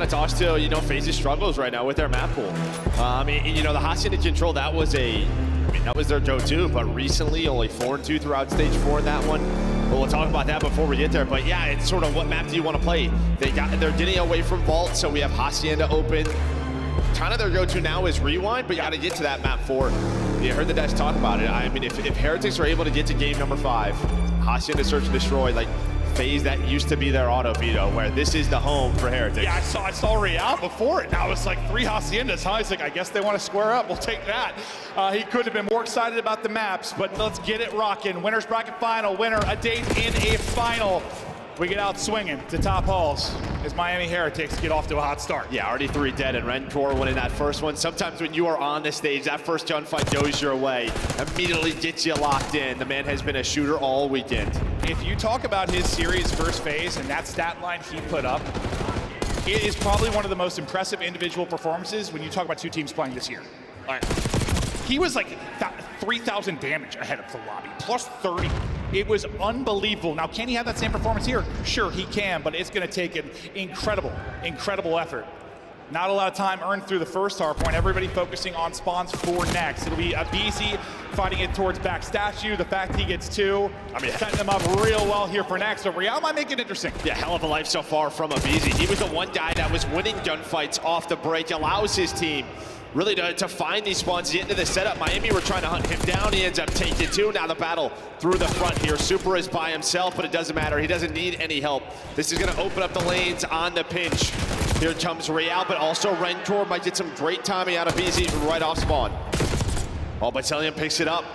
of talks to, you know, FaZe's struggles right now with their map pool. I mean, you know, the Hacienda Control, that was their go-to, but recently only 4-2 throughout stage 4 in that one. But we'll talk about that before we get there. But yeah, it's sort of what map do you want to play? They're getting away from Vault, so we have Hacienda open. Kind of their go-to now is Rewind, but you got to get to that map 4. You heard the Dash talk about it. I mean, if Heretics are able to get to game number 5, Hacienda Search and Destroy, like FaZe, that used to be their auto veto, where this is the home for Heretics. Yeah, I saw Real before it. Now it's like 3 Haciendas, huh? He's like, I guess they want to square up. We'll take that. He could have been more excited about the maps, but let's get it rocking. Winner's bracket final, winner, a date in a final. We get out swinging to top halls as Miami Heretics get off to a hot start. Yeah, already 3 dead, and Rencor winning that first one. Sometimes when you are on the stage, that first gunfight goes your way, immediately gets you locked in. The man has been a shooter all weekend. If you talk about his series versus FaZe and that stat line he put up, it is probably one of the most impressive individual performances when you talk about 2 teams playing this year. He was like 3,000 damage ahead of the lobby, plus 30. It was unbelievable. Now, can he have that same performance here? Sure, he can, but it's going to take an incredible, incredible effort. Not a lot of time earned through the first hardpoint. Everybody focusing on spawns for next. It'll be Abizi fighting it towards back statue. The fact he gets 2, setting them up real well here for next. So Real might make it interesting. Yeah, hell of a life so far from Abizi. He was the one guy that was winning gunfights off the break, allows his team really to find these spawns, get into the setup. Miami were trying to hunt him down. He ends up taking 2. Now the battle through the front here. Super is by himself, but it doesn't matter. He doesn't need any help. This is going to open up the lanes on the pinch. Here comes Real, but also Rencor might get some great timing out of BZ right off spawn. Oh, but Celium picks it up.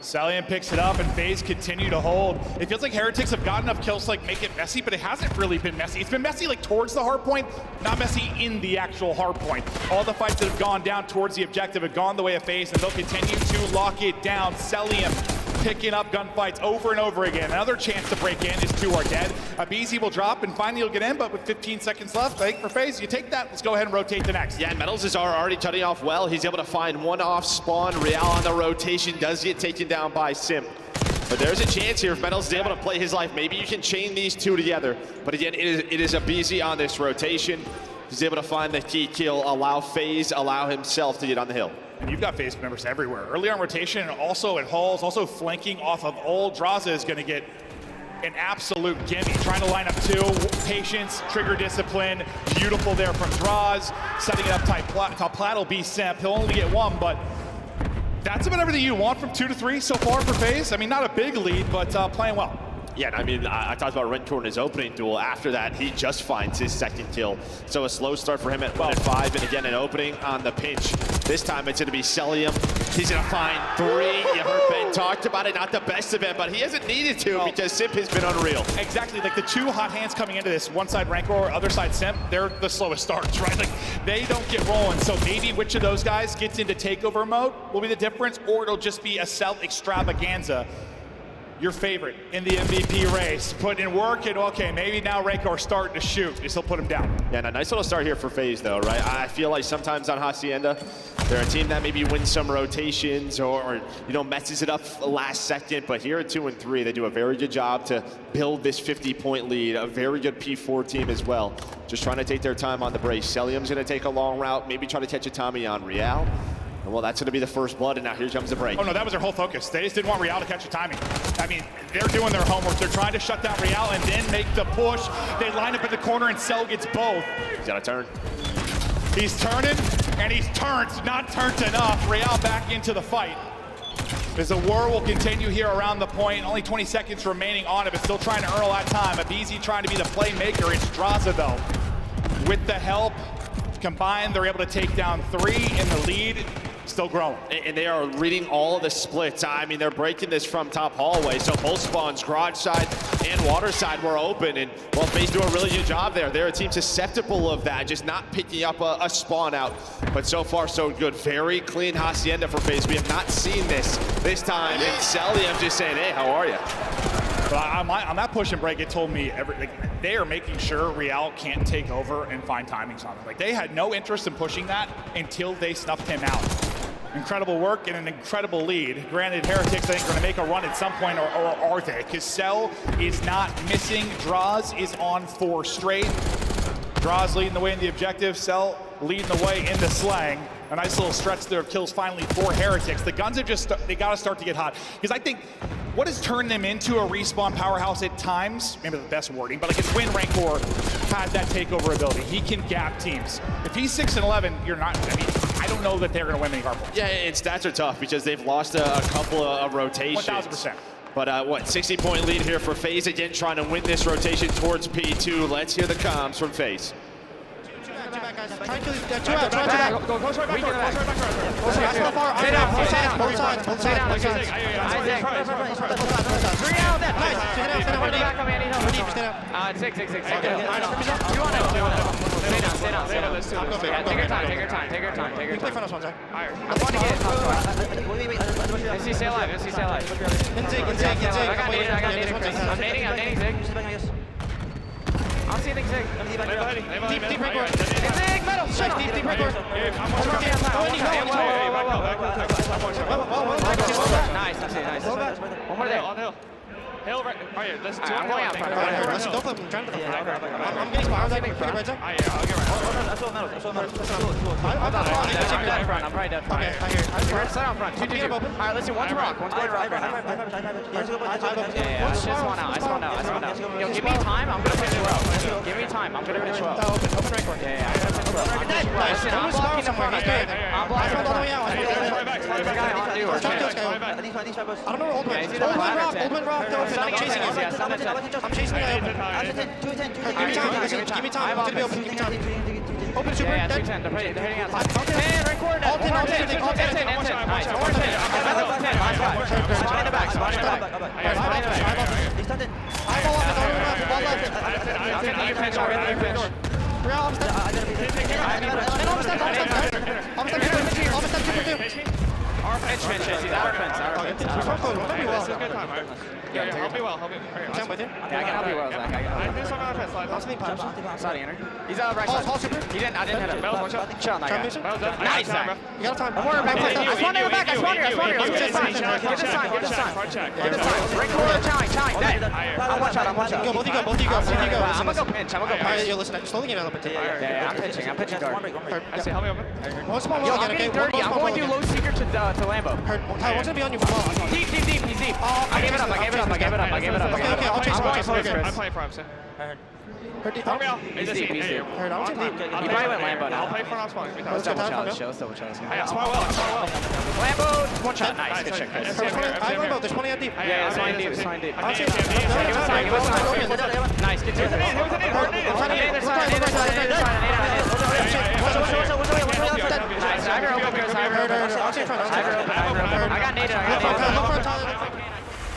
Celium picks it up, and FaZe continue to hold. It feels like Heretics have got enough kills to like make it messy, but it hasn't really been messy. It's been messy like towards the hard point, not messy in the actual hard point. All the fights that have gone down towards the objective have gone the way of FaZe, and they'll continue to lock it down. Celium picking up gunfights over and over again. Another chance to break in is 2 are dead. Abizi will drop, and finally he'll get in, but with 15 seconds left, I think for FaZe, you take that. Let's go ahead and rotate the next. Yeah, Metals is already cutting off well. He's able to find 1 off spawn. Real on the rotation does get taken down by Simp. But there's a chance here if Metals is able to play his life. Maybe you can chain these 2 together. But again, it is Abizi on this rotation. He's able to find the key kill, allow FaZe, allow himself to get on the hill. And you've got FaZe members everywhere. Early on rotation, and also at halls, also flanking off of old. Draza is going to get an absolute gimme. Trying to line up 2. Patience, trigger discipline. Beautiful there from Draz. Setting it up tight. Top plat will be Simp. He'll only get 1, but that's about everything you want from 2 to 3 so far for FaZe. I mean, not a big lead, but playing well. Yeah, I mean, I talked about Rencor in his opening duel. After that, he just finds his 2nd kill. So a slow start for him at 1 and 5, and again, an opening on the pinch. This time it's going to be Celium. He's going to find 3. You heard Ben talked about it, not the best of it, but he hasn't needed to because Simp has been unreal. Exactly, like the 2 hot hands coming into this, one side Rancor, other side Simp, they're the slowest starts, right? Like, they don't get rolling, so maybe which of those guys gets into takeover mode will be the difference, or it'll just be a Cel extravaganza. Your favorite in the MVP race, putting in work, and okay, maybe now Rancor starting to shoot, he'll put him down. Yeah, and a nice little start here for FaZe though, right? I feel like sometimes on Hacienda, they're a team that maybe wins some rotations or you know, messes it up last second, but here at 2 and 3, they do a very good job to build this 50-point lead, a very good P4 team as well. Just trying to take their time on the brace. Celium's gonna take a long route, maybe try to catch a Tommy on Real. Well, that's going to be the first blood, and now here comes the break. Oh, no, that was their whole focus. They just didn't want Real to catch a timing. I mean, they're doing their homework. They're trying to shut down Real and then make the push. They line up in the corner, and Cel gets both. He's got to turn. He's turning, and he's turned. Not turned enough. Real back into the fight. As the war will continue here around the point. Only 20 seconds remaining on it, but still trying to earn a lot of time. Abizi trying to be the playmaker. It's Draza, though. With the help combined, they're able to take down 3 in the lead. Still growing. And they are reading all of the splits. I mean, they're breaking this from top hallway. So both spawns, garage side and water side, were open. And well, FaZe do a really good job there. They're a team susceptible of that, just not picking up a spawn out. But so far, so good. Very clean Hacienda for FaZe. We have not seen this time. And Celium just saying, hey, how are you? But on that push and break, it told me they are making sure Real can't take over and find timings on it. Like, they had no interest in pushing that until they snuffed him out. Incredible work and an incredible lead. Granted, Heretics, I think, are going to make a run at some point, or are they? Because Cel is not missing. Draws is on 4 straight. Draws leading the way in the objective. Cell leading the way in the slang. A nice little stretch there of kills finally for Heretics. The guns have they got to start to get hot. Because I think what has turned them into a respawn powerhouse at times, maybe the best wording, but like it's when Rancor has that takeover ability. He can gap teams. If he's 6-11, you're not, I mean, I don't know that they're going to win many Hardpoints. Yeah, and stats are tough because they've lost a couple of rotations. 1,000%. But what, 60-point lead here for FaZe, again trying to win this rotation towards P2. Let's hear the comms from FaZe. Two back, guys. Try and kill these. Two out, two back. Go close right back. Close right back. Both sides. Both sides. Both sides. Three out there. Nice. Stand out. Stand out. Back on me, I need help. Stand out. Six. Okay. You want to stay down. Take your time. You play front of one, Zach. I want to get top. NC, stay alive. Insig. I got naded. I'm nading Zig. I don't see anything Zig. Deep break board. Zig, metal. Shut up. Deep break board. Nice. One more there. On hill. Hill right. Oh yeah, let's do I'm going out front. Listen, don't flip. I'm trying to flip. I'm getting spot. I'm taking right, Zach. I'll get right. I'm probably dead front. Okay, I hear it. We're set out front. 2. All right, listen. One's rock. One's going rock right now. Yeah. I spawn out. Yo, give me time. I'm gonna finish well. Give me time. I'm gonna finish well. Open right court. Yeah. Listen, I'm blocking the front. I'm blocking the front. There's a guy on you. I don't know where old man is. Old man rock. I'm chasing him. I'm chasing the open. Give me time. I'm gonna be open. Give me time. Open super. Yeah, 210. They're hitting outside. Man, right corner. All 10. Nice. All 10. Spawn in the back. Eyeball up and ball left. You can pinch already. Our pinch. He's our fence. Yeah, help me well. Jump with him. Yeah, I can help you well, Zach. I do something on the fence. I'll sleep pipes. Sorry, Enter. He's out right side. Hall super. I didn't hit him. Chill on that guy. Well done. Nice, Zach. You got time. One more back. I spawned in the back. Let's get this time. Ring corner, challenge. Dead. I'm one shot. Both of you go. I'm gonna go pinch. Alright, yo, listen. Slowly get out of the pit. Yeah, I'm pinching guard. I say, help me open. One small Yo, wall I'm again, getting okay? dirty. I'm going to do low secret to Lambo. Ty, one's gonna be on you for long. Deep. He's deep. I gave it up. Okay, I'll chase him. I'm playing for him, sir. Help me out. He's deep. Heard, I was in deep. He probably went Lambo now. I'll play for non-spawn. Let's double challenge. Let's double challenge. Yeah, spawn well. Lambo, one shot. Nice. Good shot, Chris. I went both. There's 20 out deep. Yeah, it's fine deep. I'll chase him. Give us time. Nice. Good to I got naded.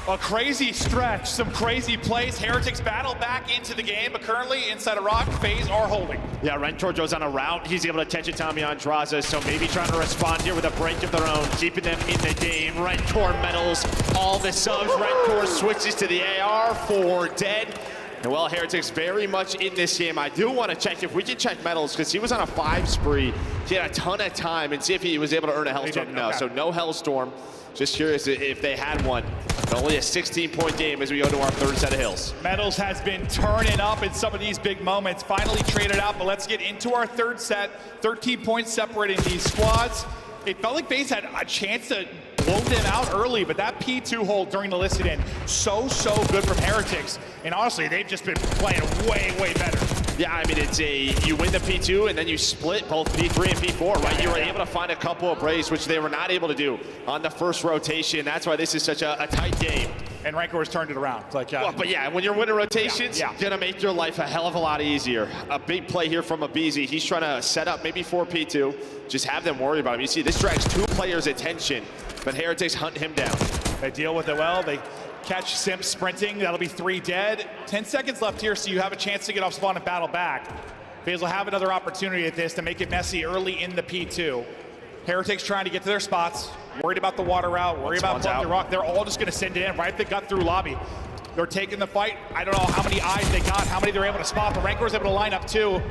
A crazy stretch, some crazy plays. Heretics battle back into the game, but currently inside a rock, FaZe are holding. Yeah, Rentor goes on a route. He's able to catch a Tommy Andraza, so maybe trying to respond here with a break of their own, keeping them in the game. Rentor medals all the subs. Rentor switches to the AR for dead. And well, Heretics very much in this game. I do want to check if we can check medals because he was on a 5 spree. He had a ton of time and see if he was able to earn a Hellstorm. No, so no Hellstorm. Just curious if they had one. But only a 16-point game as we go to our third set of hills. Metals has been turning up in some of these big moments. Finally traded out, but let's get into our third set. 13 points separating these squads. It felt like FaZe had a chance to blow them out early, but that P2 hold during the listed end, so good from Heretics. And honestly, they've just been playing way better. Yeah, I mean, it's you win the P2 and then you split both P3 and P4, right? You were able to find a couple of breaks, which they were not able to do on the first rotation. That's why this is such a tight game. And Rancor has turned it around. It's like, well, but yeah, when you're winning rotations, gonna make your life a hell of a lot easier. A big play here from Abizi. He's trying to set up maybe for P2, just have them worry about him. You see, this drags 2 players' attention, but Heretics hunt him down. They deal with it well. They catch Simp sprinting. That'll be 3 dead. 10 seconds left here, so you have a chance to get off spawn and battle back. FaZe will have another opportunity at this to make it messy early in the P2. Heretics trying to get to their spots, worried about the water route, worried about blowing the rock. They're all just gonna send it in right at the gut through lobby. They're taking the fight. I don't know how many eyes they got, how many they're able to spot, but Rancor's able to line up 2.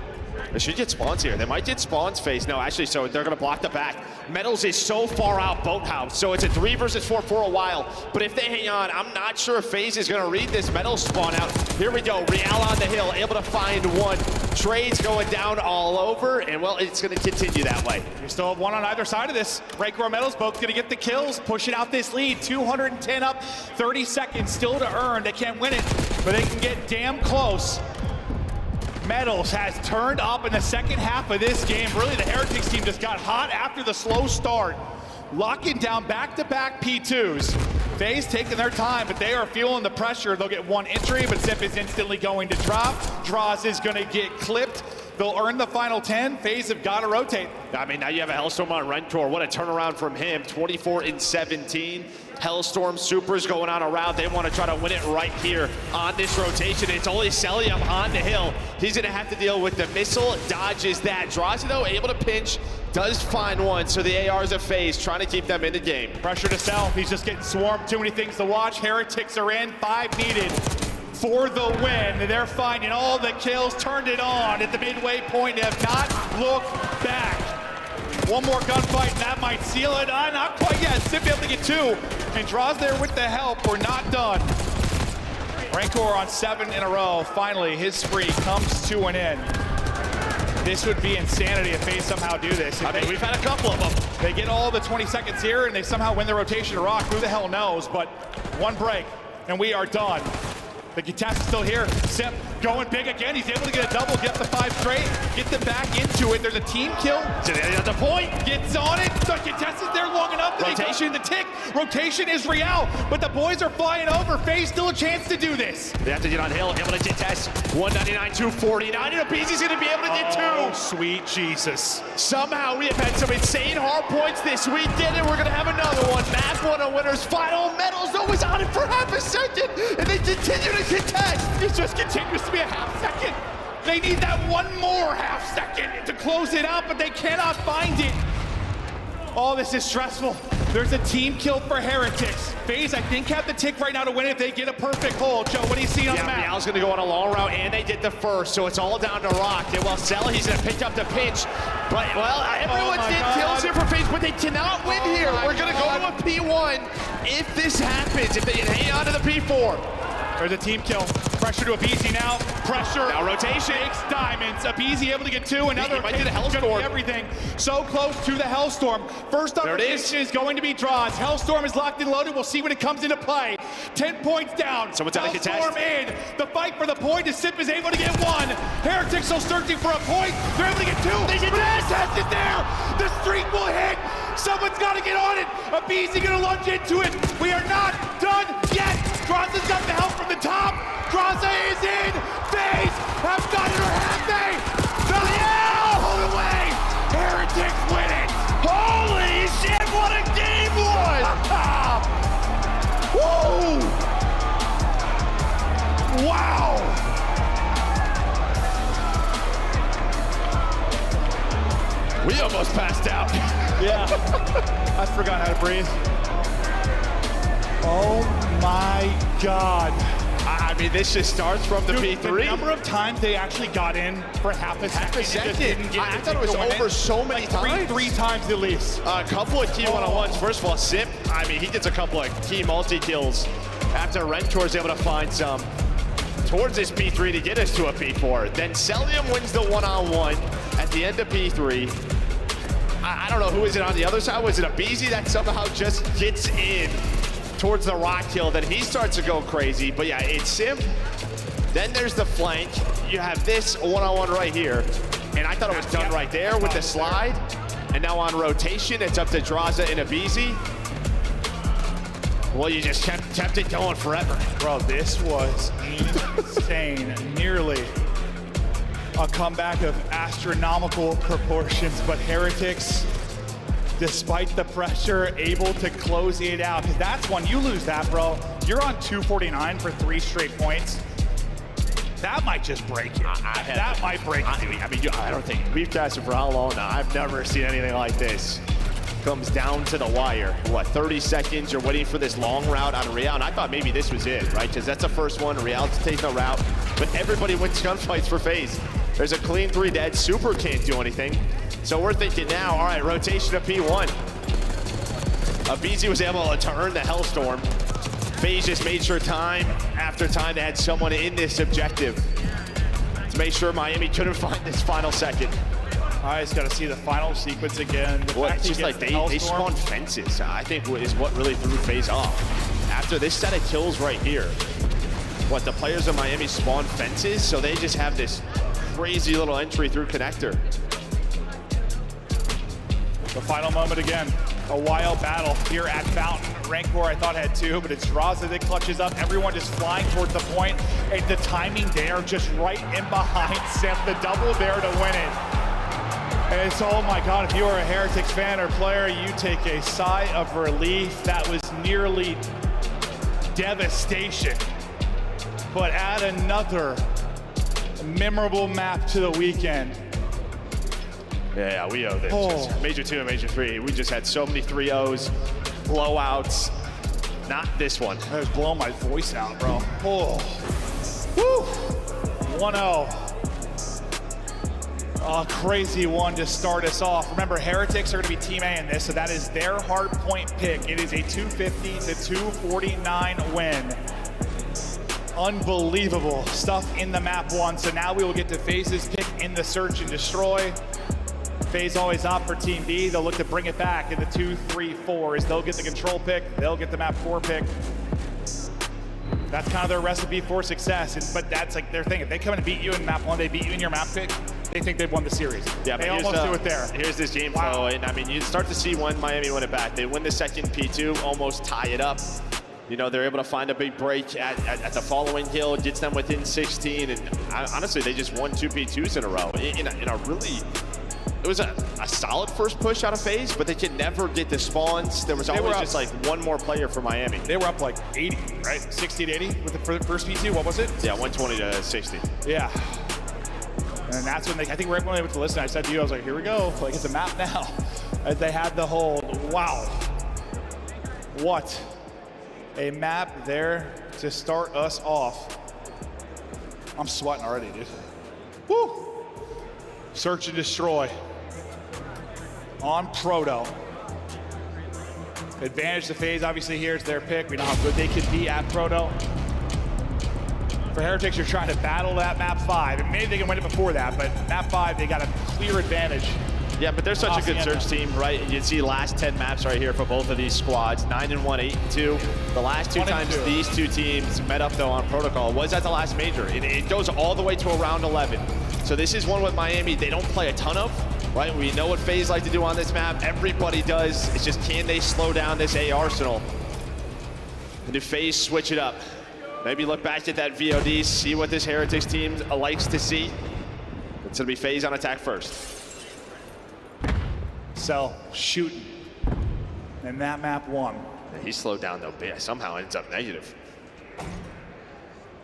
They should get spawns here. They might get spawns phase. No, actually, so they're going to block the back. Metals is so far out Boathouse, so it's a 3 versus 4 for a while. But if they hang on, I'm not sure if FaZe is going to read this Metals spawn out. Here we go. Real on the hill, able to find one. Trades going down all over, and well, it's going to continue that way. You still have one on either side of this. Breaker or Metals both going to get the kills, pushing out this lead. 210 up, 30 seconds still to earn. They can't win it, but they can get damn close. Metals has turned up in the second half of this game. Really, the Heretics team just got hot after the slow start. Locking down back-to-back P2s. FaZe taking their time, but they are feeling the pressure. They'll get one entry, but Zip is instantly going to drop. Draws is going to get clipped. They'll earn the final 10. FaZe have got to rotate. I mean, now you have a Hellstorm on Rentor. What a turnaround from him. 24 and 17. Hellstorm Supers going on around. They want to try to win it right here on this rotation. It's only Celium on the hill. He's going to have to deal with the missile. Dodges that. Drazi, though, able to pinch. Does find one. So the ARs of FaZe trying to keep them in the game. Pressure to Cell. He's just getting swarmed. Too many things to watch. Heretics are in. 5 needed for the win. They're finding all the kills. Turned it on at the midway point. They have not looked back. One more gunfight, and that might seal it. Not quite yet. Zip able to get 2. And Draws there with the help. We're not done. Rancor on 7 in a row. Finally, his spree comes to an end. This would be insanity if they somehow do this. I mean, we've had a couple of them. They get all the 20 seconds here, and they somehow win the rotation to Rock. Who the hell knows? But one break, and we are done. The contest is still here. Simp going big again. He's able to get a double, get the 5 straight, get them back into it. There's a team kill. At the point. Gets on it. The contest is there long enough. Rotation. The tick. Rotation is Real, but the boys are flying over. FaZe still a chance to do this. They have to get on hill, able to contest. 199, 249, and Abizi's going to be able to get 2. Oh, sweet Jesus. Somehow we have had some insane hard points this weekend, and we're going to have another one. Map 1 winners, final Metals, always on it for half a second, and they continue to contest. It just continues to be a half second. They need that one more half second to close it out, but they cannot find it. Oh, this is stressful. There's a team kill for Heretics. FaZe, I think, have the tick right now to win it if they get a perfect hold. Joe, what do you see on the map? Real's going to go on a long route, and they did the first, so it's all down to Rock. And while Cell, he's going to pick up the pinch. But, well, everyone's did kills here for FaZe, but they cannot win here. We're going to go to a P1 if this happens, if they can hang on to the P4. There's a team kill. Pressure to Abizi now. Pressure. Now rotation. Makes diamonds. Abizi able to get 2. Another. He might get a Hellstorm. Everything. So close to the Hellstorm. First opportunity is going to be Draws. Hellstorm is locked and loaded. We'll see when it comes into play. 10 points down. Someone's out of contest. Hellstorm in. The fight for the point. The Sip is able to get 1. Heretics are searching for a point. They're able to get 2. They get contest it there. The streak will hit. Someone's got to get on it. Abizi going to lunge into it. We are not done yet. Draza's got the help from the top. Draza is in. FaZe have got it, or have they? Yeah, hold away. Heretics win it. Holy shit, what a game was! Woo! Wow. We almost passed out. Yeah, I forgot how to breathe. Oh my God. I mean, this just starts from the Dude, P3. The number of times they actually got in for half a second. I thought it was over so many times. Three times at least. A couple of key one-on-ones. First of all, Sip, I mean, he gets a couple of key multi-kills after Rentor's able to find some towards this P3 to get us to a P4. Then Celium wins the one-on-one at the end of P3. I don't know who is it on the other side. Was it Abizi that somehow just gets in towards the rock kill? Then he starts to go crazy. But yeah, it's Simp. Then there's the flank. You have this one-on-one right here. And I thought it was done right there with the slide. And now on rotation, it's up to Draza and Abizi. Well, you just kept it going forever. Bro, this was insane. Nearly a comeback of astronomical proportions, but Heretics, despite the pressure, able to close it out. Because that's when you lose that, bro. You're on 249 for 3 straight points. That might just break it. That might break it. I mean, I don't think we've casted for how long now? I've never seen anything like this. Comes down to the wire. What, 30 seconds? You're waiting for this long route on Real, and I thought maybe this was it, right? Because that's the first one. Real's taking the route, but everybody wins gunfights for FaZe. There's a clean 3 dead. Super can't do anything. So we're thinking now, all right, rotation of P1. BZ was able to turn the Hellstorm. FaZe just made sure time after time they had someone in this objective to make sure Miami couldn't find this final second. I just got to see the final sequence again. Well, it's just like they spawned fences, I think is what really threw FaZe off. After this set of kills right here, the players of Miami spawned fences, so they just have this crazy little entry through connector. The final moment again. A wild battle here at Fountain. Rancor I thought had 2, but it's Draza that clutches up. Everyone just flying towards the point, and the timing there just right in behind Sim. The double there to win it. And it's, oh my God, if you are a Heretics fan or player, you take a sigh of relief. That was nearly devastation. But add another memorable map to the weekend. Yeah, we owe this. Just Major 2 and Major 3. We just had so many 3-0s, blowouts. Not this one. I was blowing my voice out, bro. Oh. Woo! 1-0. A crazy one to start us off. Remember, Heretics are going to be Team A in this, so that is their Hardpoint pick. It is a 250 to 249 win. Unbelievable stuff in the map 1. So now we will get to FaZe's pick in the search and destroy. FaZe always opt for Team B. They'll look to bring it back in the 2-3-4 as they'll get the control pick. They'll get the map 4 pick. That's kind of their recipe for success. But that's like their thing. If they come in and beat you in map 1, they beat you in your map pick, they think they've won the series. Yeah, they almost do it there. Here's this game flow, and I mean, you start to see when Miami win it back. They win the second P2, almost tie it up. You know, they're able to find a big break at the following hill, gets them within 16, and honestly, they just won 2 P2s in a row. In a really, it was a solid first push out of FaZe, but they could never get the spawns. There was always just like one more player for Miami. They were up like 80, right? 60 to 80 with the first P2. What was it? Yeah, 120 to 60. Yeah. And that's when I think right when they went to listen, I said to you, I was like, here we go. Like, it's a map now. As they had the hold. Wow. What a map there to start us off. I'm sweating already, dude. Woo! Search and destroy on Proto. Advantage to FaZe, obviously here is their pick. We know how good they could be at Proto. For Heretics, you're trying to battle that map 5. And maybe they can win it before that, but map 5, they got a clear advantage. Yeah, but they're such a good search team, right? You can see last 10 maps right here for both of these squads, 9-1, 8-2. The last 2 times these 2 teams met up though on Protocol was at the last major. It goes all the way to around 11. So this is one with Miami they don't play a ton of, right? We know what FaZe like to do on this map. Everybody does. It's just, can they slow down this A arsenal? And do FaZe switch it up? Maybe look back at that VOD, see what this Heretics team likes to see. It's gonna be FaZe on attack first. Cell shooting. And that map 1. Yeah, he slowed down though, but somehow ends up negative.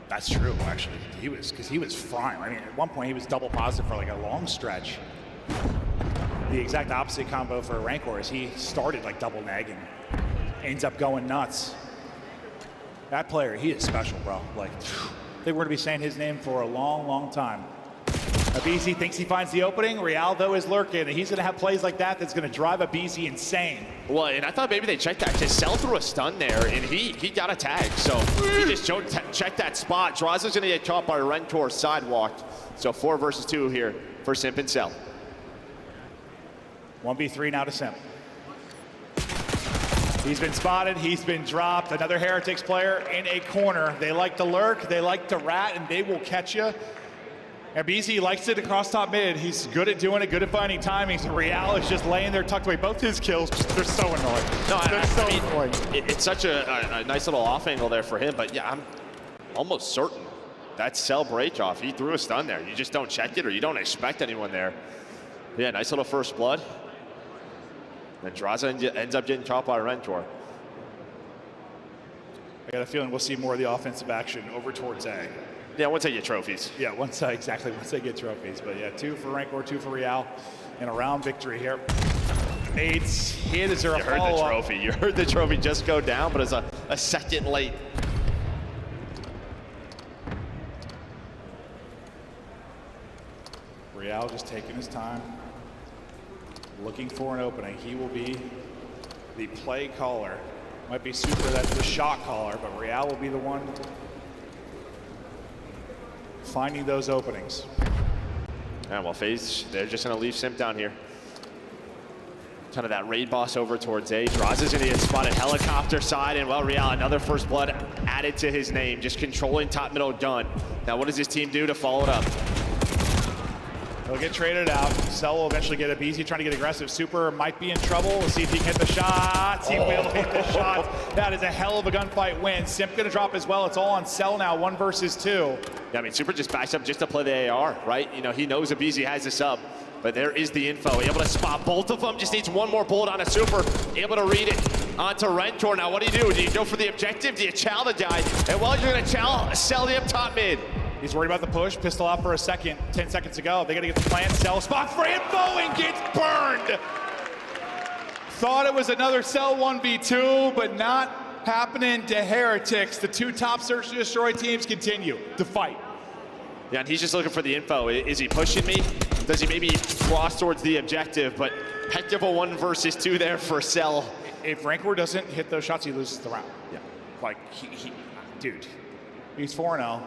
That's true, actually. He was fine. I mean, at one point he was double positive for like a long stretch. The exact opposite combo for Rancor is he started like double neg and ends up going nuts. That player, he is special, bro. Like, I think we're gonna be saying his name for a long, long time. BZ thinks he finds the opening. Real, though, is lurking, and he's going to have plays like that that's going to drive a BZ insane. Well, and I thought maybe they checked that. Just Cell threw a stun there, and he got a tag. So he just checked that spot. Draza's going to get caught by Rentor sidewalk. So 4 versus 2 here for Simp and Cell. 1v3 now to Simp. He's been spotted, he's been dropped. Another Heretics player in a corner. They like to lurk, they like to rat, and they will catch you. And BZ likes it across top mid. He's good at doing it, good at finding timings. Real is just laying there tucked away. Both his kills, they're so annoying. No, they're so annoying. It's such a nice little off angle there for him, but yeah, I'm almost certain that's Cell break off. He threw a stun there. You just don't check it or you don't expect anyone there. Yeah, nice little first blood. Then Draza ends up getting caught by Rentor. I got a feeling we'll see more of the offensive action over towards A. Yeah, once they get trophies. Yeah, once they get trophies. But yeah, 2 for Rancor, 2 for Real, and a round victory here. Nate's hit. Is there a follow-up? You heard the trophy. You heard the trophy just go down, but it's a second late. Real just taking his time, looking for an opening. He will be the play caller. Might be Super, that's the shot caller, but Real will be the one finding those openings. Yeah, well, FaZe, they're just going to leave Simp down here. Kind of that raid boss over towards A. Draws is going to get spotted helicopter side, and well, Real, another first blood added to his name, just controlling top middle done. Now, what does his team do to follow it up? He'll get traded out. Cell will eventually get a BZ trying to get aggressive. Super might be in trouble. We'll see if he can hit the shots. He will hit the shots. That is a hell of a gunfight win. Simp gonna drop as well. It's all on Cell now, 1 versus 2. Yeah, I mean, Super just backs up just to play the AR, right? You know, he knows Abizi has the sub, but there is the info. Able to spot both of them. Just needs one more bullet on a Super. Able to read it onto Rentor. Now, what do? Do you go for the objective? Do you chow the guy? And well, you're gonna chow, sell the up top mid. He's worried about the push. Pistol out for a second. 10 seconds to go. They gotta get the plant. Cell spot for info and gets burned. Thought it was another Cell 1v2, but not happening to Heretics. The 2 top search and destroy teams continue to fight. Yeah, and he's just looking for the info. Is he pushing me? Does he maybe cross towards the objective? But heck of a 1 versus 2 there for Cell. If Rancor doesn't hit those shots, he loses the round. Yeah. Like, dude, he's 4-0.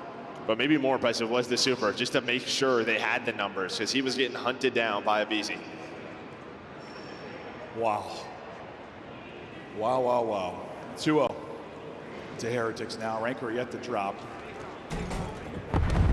But maybe more impressive was the Super, just to make sure they had the numbers, because he was getting hunted down by Abizi. Wow. Wow, wow, wow. 2-0 to Heretics now. Rancor yet to drop.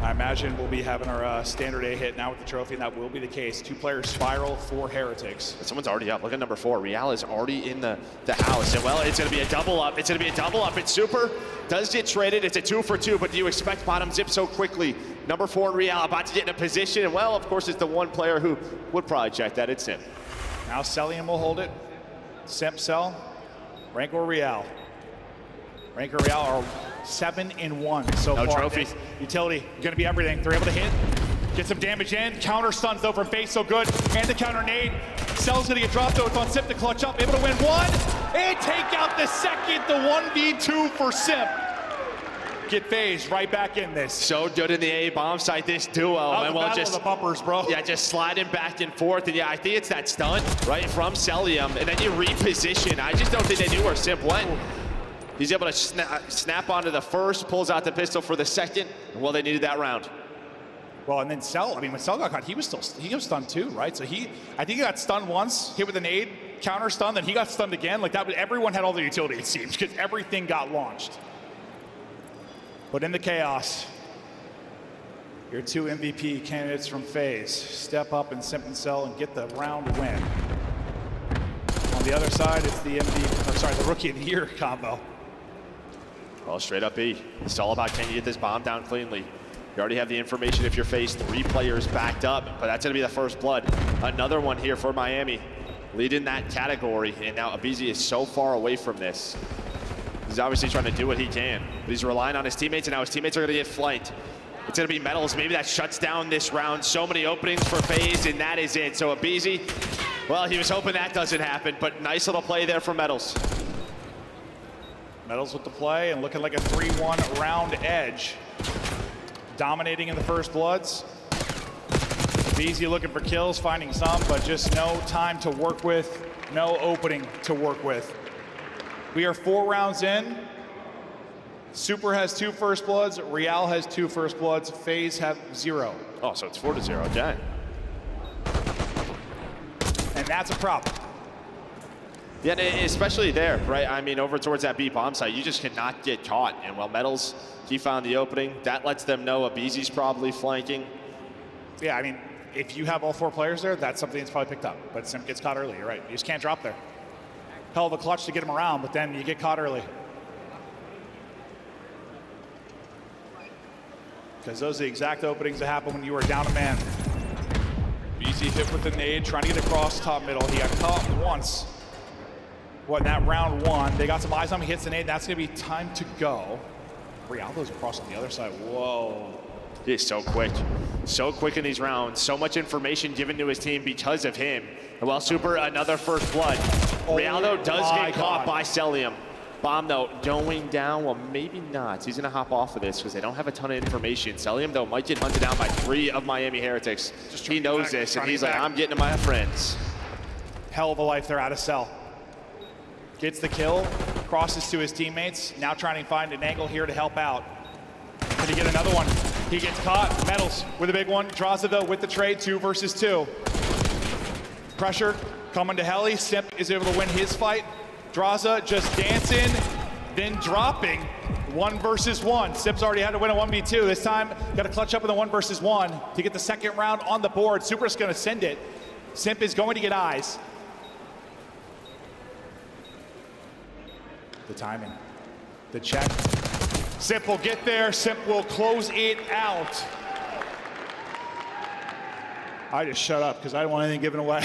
I imagine we'll be having our standard A hit now with the trophy, and that will be the case. 2-player spiral for Heretics. Someone's already up. Look at number 4. Real is already in the house. And well, it's going to be a double up. It's going to be a double up. It's Super. Does get traded. It's a 2 for 2, but do you expect bottom zip so quickly? Number 4 and Real about to get in a position. And well, of course, it's the one player who would probably check that. It's Simp. Now Cellium will hold it. Simp Cell. Rancor Real. Rancor Real are 7-1 so far. No trophy. Utility going to be everything. They're able to hit, get some damage in. Counter stuns though from FaZe, so good. And the counter nade. Cell's going to get dropped though. It's on Simp to clutch up. Able to win 1 and take out the second. The 1v2 for Simp. Get FaZe right back in this. So good in the A bomb site, this duo. And well, just the bumpers, bro. Yeah, just sliding back and forth. And yeah, I think it's that stun right from Cellium, and then you reposition. I just don't think they knew where Simp went. He's able to snap onto the first, pulls out the pistol for the second. Well, they needed that round. Well, and then Cell, I mean, when Cell got caught, he was stunned too, right? So I think he got stunned once, hit with a nade, counter stun, then he got stunned again. Like that, everyone had all the utility, it seems, because everything got launched. But in the chaos, your 2 MVP candidates from FaZe step up and Simp and Cell and get the round win. On the other side, it's the the Rookie of the Year combo. Well, straight up B. It's all about, can you get this bomb down cleanly? You already have the information if you're FaZe 3 players backed up, but that's gonna be the first blood. Another one here for Miami, leading that category, and now Abizi is so far away from this. He's obviously trying to do what he can, but he's relying on his teammates, and now his teammates are gonna get flanked. It's gonna be Metals, maybe that shuts down this round. So many openings for FaZe, and that is it. So Abizi, well, he was hoping that doesn't happen, but nice little play there for Metals. Metals with the play and looking like a 3-1 round edge. Dominating in the first bloods. Abizi looking for kills, finding some, but just no time to work with, no opening to work with. We are 4 rounds in. Super has 2 first bloods, Real has 2 first bloods, FaZe have 0. Oh, so it's 4-0, okay. And that's a problem. Yeah, especially there, right? I mean, over towards that B bomb site, you just cannot get caught. And while Metals, he found the opening. That lets them know Abizi's probably flanking. Yeah, I mean, if you have all 4 players there, that's something that's probably picked up. But Simp gets caught early, you're right. You just can't drop there. Hell of a clutch to get him around, but then you get caught early. Because those are the exact openings that happen when you are down a man. Abizi hit with the nade, trying to get across top middle. He got caught once. What, in that round 1, they got some eyes on him, he hits the nade, that's gonna be time to go. Rialdo's across on the other side, whoa. He is so quick in these rounds. So much information given to his team because of him. And while Super, another first blood. Oh Rialdo does get caught God. by Cellium. Bomb, though, going down. Well, maybe not. He's going to hop off of this because they don't have a ton of information. Celium, though, might get hunted down by 3 of Miami Heretics. He knows this, and he's like, I'm getting to my friends. Hell of a life there out of cell. Gets the kill, crosses to his teammates. Now trying to find an angle here to help out. Can he get another one? He gets caught. Metals with a big one. Draza, though, with the trade, 2 versus 2. Pressure coming to Heli. Simp is able to win his fight. Draza just dancing, then dropping. 1 versus 1. Simp's already had to win a 1v2. This time, got to clutch up in the 1 versus 1 to get the second round on the board. Super's going to send it. Simp is going to get eyes. The timing, the check. Simp will get there. Simp will close it out. I just shut up because I don't want anything given away.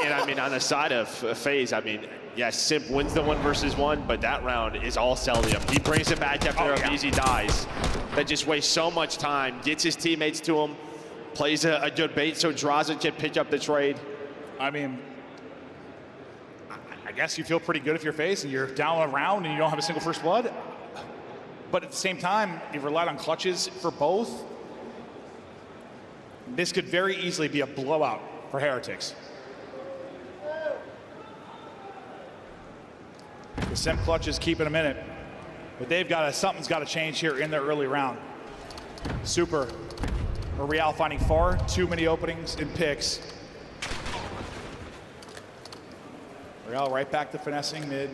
And I mean, on the side of FaZe, I mean, yes, Simp wins the 1 versus 1, but that round is all Celium. He brings it back after Easy dies. That just wastes so much time, gets his teammates to him, plays a good bait so Draza can pick up the trade. I mean, I guess you feel pretty good if you're FaZe and you're down a round and you don't have a single first blood. But at the same time, you've relied on clutches for both. This could very easily be a blowout for Heretics. The Simp clutches keeping a minute, but they've got something's got to change here in their early round. Super or Real finding far too many openings and picks. Real right back to finessing mid.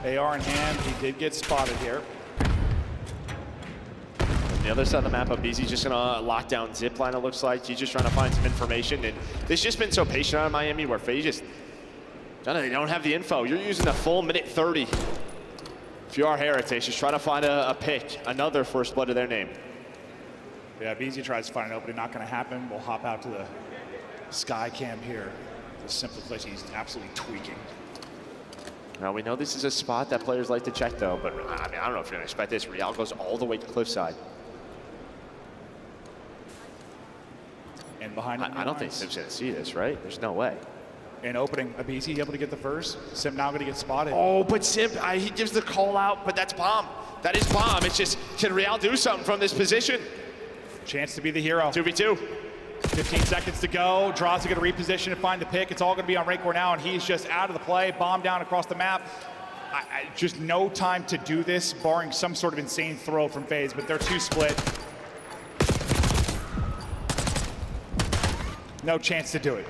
AR in hand, he did get spotted here. The other side of the map, BZ's just gonna lock down Zipline, it looks like. He's just trying to find some information, and this just been so patient out of Miami where FaZe just, they don't have the info. You're using a full minute 30. If you are Heretics, just try to find a pick, another first blood of their name. Yeah, BZ tries to find an opening, not gonna happen. We'll hop out to the sky cam here. The simple place he's absolutely tweaking. Now we know this is a spot that players like to check though, but I mean, I don't know if you're gonna expect this. Real goes all the way to cliffside. And behind him, I don't think Simp's gonna see this, right? There's no way. An opening, BZ able to get the first. Simp now gonna get spotted. Oh, but Simp, he gives the call out, but that's bomb. That is bomb. It's just, can Real do something from this position? Chance to be the hero. 2v2. 15 seconds to go. Draws to get a reposition and find the pick. It's all going to be on Rancor now, and he's just out of the play. Bomb down across the map. Just no time to do this, barring some sort of insane throw from FaZe, but they're 2 split. No chance to do it.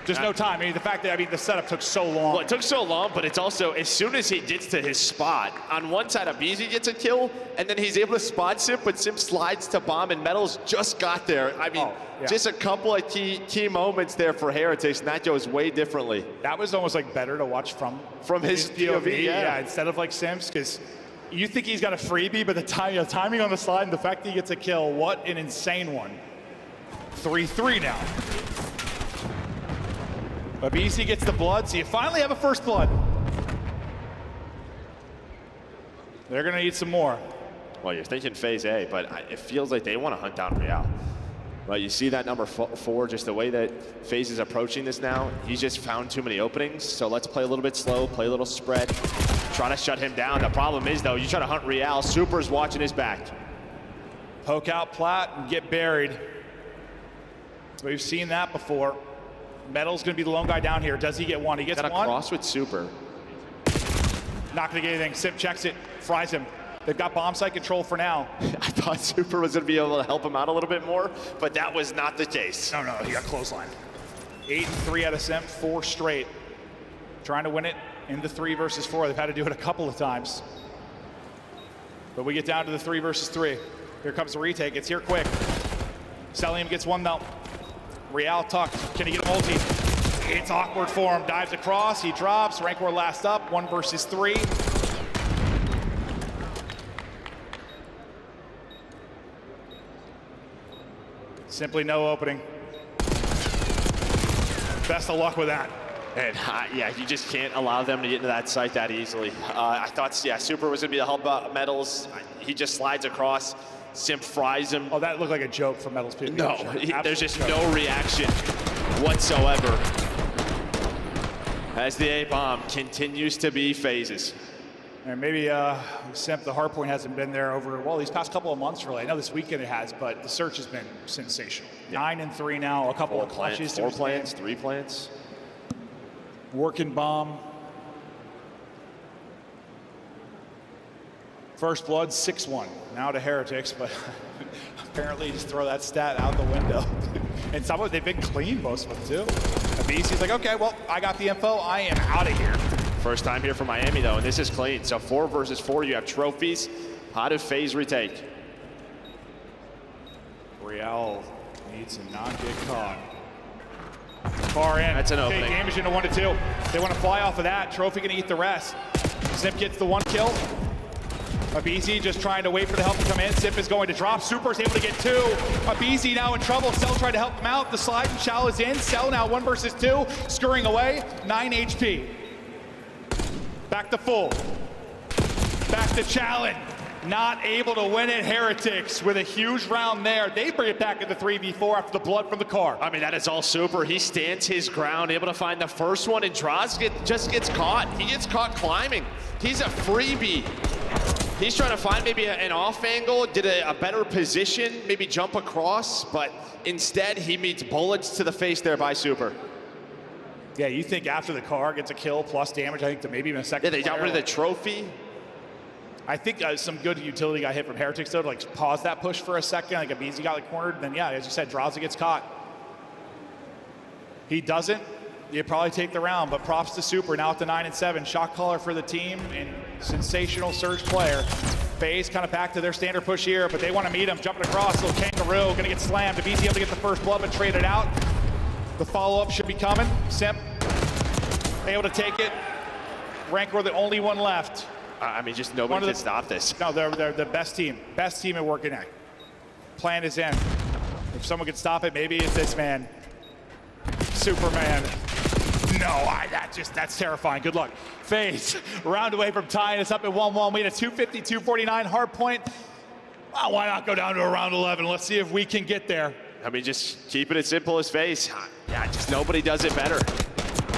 Just no time. I mean, the fact that, the setup took so long. Well, it took so long, but it's also, as soon as he gets to his spot, on one side, BZ gets a kill, and then he's able to spot Simp, but Simp slides to bomb, and Metals just got there. I mean, just a couple of key moments there for Heretics, and that goes way differently. That was almost like better to watch from his POV, yeah, instead of like Simps, because you think he's got a freebie, but the timing on the slide and the fact that he gets a kill, what an insane one. 3-3 now. But BC gets the blood, so you finally have a first blood. They're gonna need some more. Well, you're thinking phase A, but it feels like they want to hunt down Real. But you see that number 4, just the way that FaZe is approaching this now, he's just found too many openings, so let's play a little bit slow, play a little spread, try to shut him down. The problem is, though, you try to hunt Real, Super's watching his back. Poke out Plat and get buried. We've seen that before. Metal's gonna be the lone guy down here. Does he get one? He gets one. Got a cross with Super. Not gonna get anything. Simp checks it, fries him. They've got bomb site control for now. I thought Super was gonna be able to help him out a little bit more, but that was not the case. No, he got clothesline. 8 and 3 out of Simp, 4 straight. Trying to win it in the 3 versus 4. They've had to do it a couple of times. But we get down to the 3 versus 3. Here comes the retake. It's here quick. Celium gets one though. Real tucked. Can he get a multi? It's awkward for him. Dives across. He drops. Rancor last up. 1 versus 3. Simply no opening. Best of luck with that. And yeah, you just can't allow them to get into that site that easily. I thought, yeah, Super was gonna be the help out Metals. He just slides across. Simp fries him. Oh, that looked like a joke from Metals. No, there's just no reaction whatsoever. As the A-bomb continues to be FaZe's. And maybe Simp, the Hardpoint hasn't been there over, well, these past couple of months, really. I know this weekend it has, but the search has been sensational. 9-3 now, a couple of clutches. 4 plants, 3 plants. Working bomb. First blood, 6-1. Now to Heretics, but apparently just throw that stat out the window. And some of they've been clean, most of them too. BC's like, okay, well, I got the info. I am out of here. First time here for Miami, though, and this is clean. So 4 versus 4, you have trophies. How did FaZe retake? Real needs to not get caught. Far in. That's an opening. Big damage into 1-2. They want to fly off of that. Trophy gonna eat the rest. Simp gets the 1 kill. Abizi just trying to wait for the help to come in. Simp is going to drop. Super's able to get 2. Abizi now in trouble. Cell tried to help him out. The slide and Chow is in. Cell now 1 versus 2. Scurrying away. 9 HP. Back to full. Back to Challen. Not able to win it. Heretics with a huge round there. They bring it back into 3v4 after the blood from the car. I mean, that is all super. He stands his ground, able to find the first one, and Draws just gets caught. He gets caught climbing. He's a freebie. He's trying to find maybe an off angle, did a better position, maybe jump across, but instead he meets bullets to the face there by Super. Yeah, you think after the car gets a kill plus damage, I think to maybe even a second. Yeah, they got rid of the trophy. I think some good utility got hit from Heretics though, to like pause that push for a second. Like Abizi got like cornered, and then yeah, as you said, Draza gets caught. He doesn't. You probably take the round, but props to Super now at the 9-7. Shot caller for the team and sensational surge player. FaZe kind of back to their standard push here, but they want to meet him. Jumping across, little kangaroo, gonna get slammed. Abizi able to get the first blood, but trade it out. The follow-up should be coming. Simp able to take it. Rancor the only one left. I mean, just nobody can stop this. No, they're the best team. Best team at working at. Plan is in. If someone could stop it, maybe it's this man. Superman. No, that's terrifying. Good luck. FaZe, round away from tying us up at 1-1. We had a 250-249 Hardpoint. Well, why not go down to a round 11? Let's see if we can get there. I mean, just keep it as simple as FaZe. Yeah, just nobody does it better.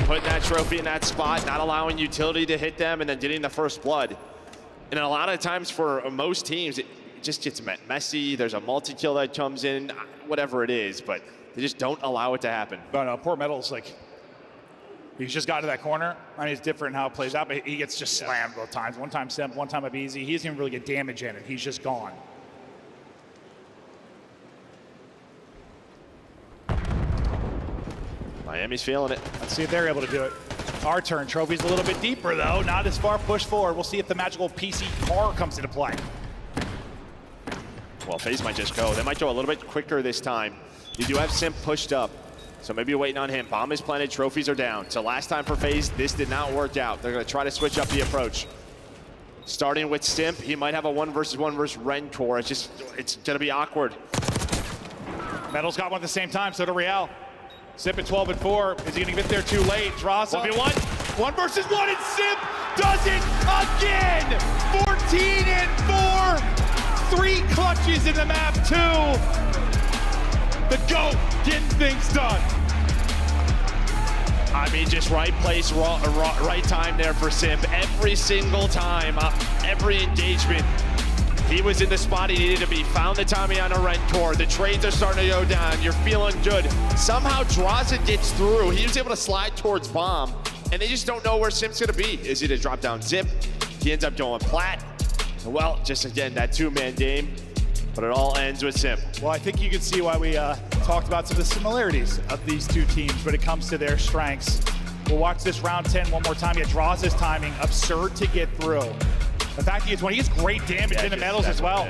Putting that trophy in that spot, not allowing utility to hit them, and then getting the first blood. And a lot of times for most teams, it just gets messy. There's a multi-kill that comes in, whatever it is, but they just don't allow it to happen. But no, poor Metal's like, he's just got to that corner. I mean, it's different how it plays out, but he gets just slammed both times. One time Simp, one time Abizi. He doesn't even really get damage in it. He's just gone. Miami's feeling it. Let's see if they're able to do it. Our turn. Trophy's a little bit deeper, though. Not as far pushed forward. We'll see if the magical PC car comes into play. Well, FaZe might just go. They might go a little bit quicker this time. You do have Simp pushed up, so maybe you're waiting on him. Bomb is planted, trophies are down. So last time for FaZe, this did not work out. They're going to try to switch up the approach. Starting with Simp, he might have a 1 versus Rancor. It's going to be awkward. Metal's got one at the same time, so do Real. Simp at 12-4. Is he going to get there too late? Draws up. 1v1. 1 versus 1, and Simp does it again! 14-4. 3 clutches in the map, 2. The GOAT getting things done. I mean, just right place, right time there for Simp. Every single time, every engagement, he was in the spot he needed to be. Found the timing on a Rancor. The trades are starting to go down. You're feeling good. Somehow Draza gets through. He was able to slide towards Bomb, and they just don't know where Simp's gonna be. Is he to drop down Zip? He ends up going Plat. Well, just again, that 2-man game, but it all ends with Simp. Well, I think you can see why we talked about some of the similarities of these two teams when it comes to their strengths. We'll watch this round 10 one more time. He draws his timing, absurd to get through. The fact he gets one, he gets great damage in the metals as well.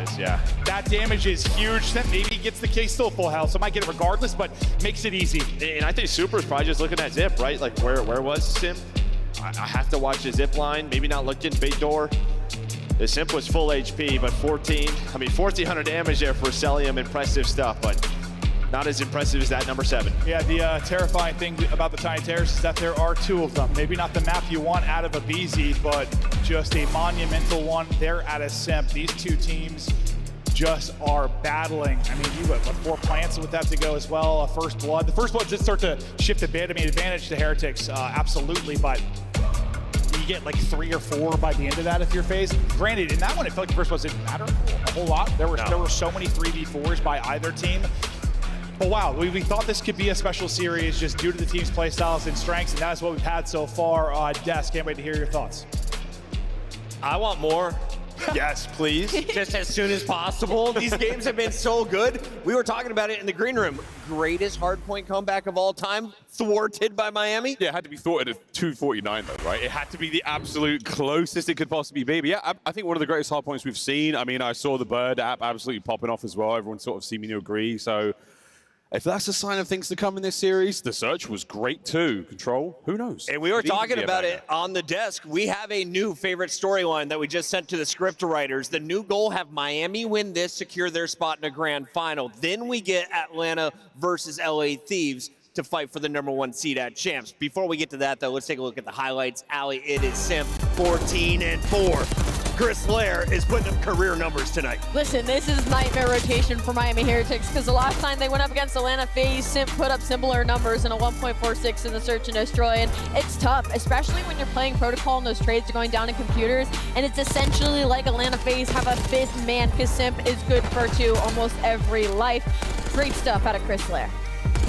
That damage is huge. Then maybe he gets the case still full health, so might get it regardless, but makes it easy. And I think Super's probably just looking at Zip, right? Like, where was Simp? I have to watch the Zip line, maybe not looking, bait door. The Simp was full HP, but 1,400 damage there for Celium. Impressive stuff, but not as impressive as that number 7. Yeah, the terrifying thing about the Tiny Terrace is that there are 2 of them. Maybe not the map you want out of a BZ, but just a monumental one there out of Simp. These 2 teams just are battling. I mean, you got 4 plants with that to go as well. First blood. The first blood did start to shift a bit. I mean, advantage to Heretics, absolutely, but you get like 3 or 4 by the end of that if you're FaZe. Granted, in that one, it felt like the first one didn't matter a whole lot. There were so many 3v4s by either team. But wow, we thought this could be a special series just due to the team's play styles and strengths, and that's what we've had so far. Des, can't wait to hear your thoughts. I want more. Yes, please. Just as soon as possible. These games have been so good. We were talking about it in the green room. Greatest hardpoint comeback of all time, thwarted by Miami. Yeah, it had to be thwarted at 249 though, right? It had to be the absolute closest it could possibly be. But yeah, I think one of the greatest hardpoints we've seen. I mean, I saw the Bird app absolutely popping off as well. Everyone sort of seeming to agree. So if that's a sign of things to come in this series, the search was great too. Control, who knows? And we were Could easily talking be a about banger. it on the desk. We have a new favorite storyline that we just sent to the script writers. The new goal, have Miami win this, secure their spot in a grand final. Then we get Atlanta versus LA Thieves to fight for the #1 seed at Champs. Before we get to that, though, let's take a look at the highlights. Allie, it is Simp 14-4. Chris Lair is putting up career numbers tonight. Listen, this is nightmare rotation for Miami Heretics because the last time they went up against Atlanta FaZe, Simp put up similar numbers in a 1.46 in the search and destroy, and it's tough, especially when you're playing protocol and those trades are going down in computers, and it's essentially like Atlanta FaZe have a 5th man because Simp is good for 2 almost every life. Great stuff out of Chris Lair.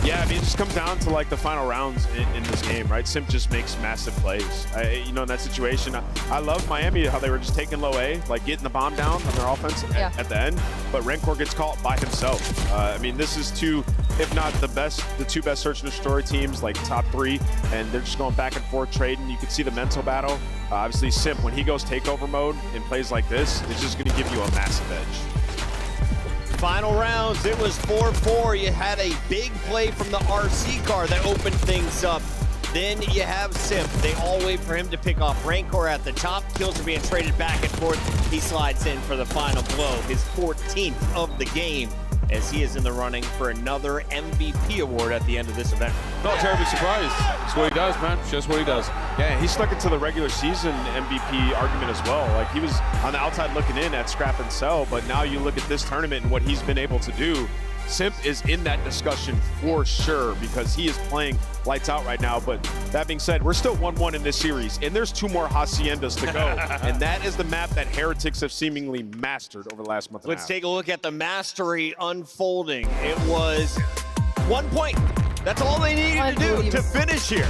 Yeah, I mean, it just comes down to like the final rounds in this game, right? Simp just makes massive plays. In that situation, I love Miami, how they were just taking low A, like getting the bomb down on their offense at the end, but Rancor gets caught by himself. I mean, this is if not the 2 best search and destroy teams, like top 3, and they're just going back and forth trading. You can see the mental battle. Obviously, Simp, when he goes takeover mode and plays like this, it's just going to give you a massive edge. Final rounds, it was 4-4. You had a big play from the RC car that opened things up. Then you have Simp. They all wait for him to pick off Rancor at the top. Kills are being traded back and forth. He slides in for the final blow, his 14th of the game, as he is in the running for another MVP award at the end of this event. Not terribly surprised. It's what he does, man. It's just what he does. Yeah, he stuck into the regular season MVP argument as well. Like, he was on the outside looking in at Scrap and Cell, but now you look at this tournament and what he's been able to do. Simp is in that discussion for sure because he is playing lights out right now. But that being said, we're still 1-1 in this series, and there's 2 more Haciendas to go. And that is the map that Heretics have seemingly mastered over the last month and a half. Let's take a look at the mastery unfolding. It was 1 point. That's all they needed to do to finish here.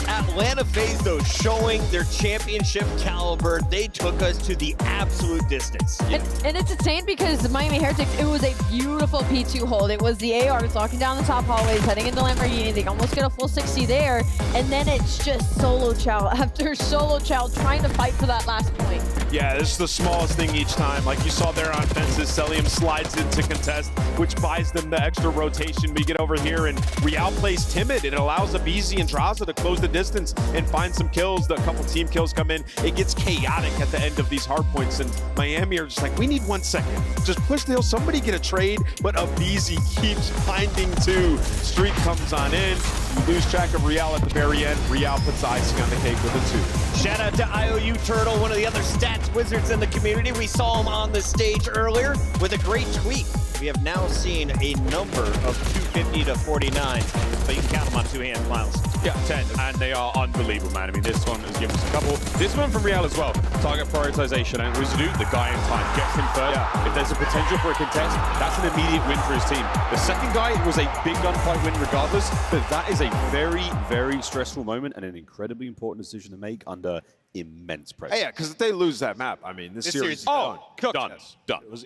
Atlanta FaZe, though, showing their championship caliber. They took us to the absolute distance. And it's insane because the Miami Heretics, it was a beautiful P2 hold. It was the ARs locking down the top hallways, heading into Lamborghini. They almost get a full 60 there. And then it's just solo chow after solo chow trying to fight for that last point. Yeah, this is the smallest thing each time. Like you saw there on fences, Celium slides into contest, which buys them the extra rotation. We get over here, and Real plays timid. It allows Abizi and Draza to close the distance and find some kills. A couple team kills come in. It gets chaotic at the end of these hard points, and Miami are just like, we need 1 second. Just push the hill. Somebody get a trade, but Abizi keeps finding 2. Streak comes on in. You lose track of Real at the very end. Real puts the icing on the cake with a 2. Shout out to IOU Turtle, one of the other stats wizards in the community. We saw him on the stage earlier with a great tweet. We have now seen a number of 250 to 49s, but you can count them on 2 hands, Miles. Yeah, 10, and they are unbelievable, man. I mean, this one has given us a couple. This one from Real as well. Target prioritization, and Wizardu, the guy in time, gets him third. Yeah. If there's a potential for a contest, that's an immediate win for his team. The second guy was a big gunfight win regardless, but that is a very, very stressful moment and an incredibly important decision to make under immense pressure. Yeah, because if they lose that map, I mean, this series is done. Done.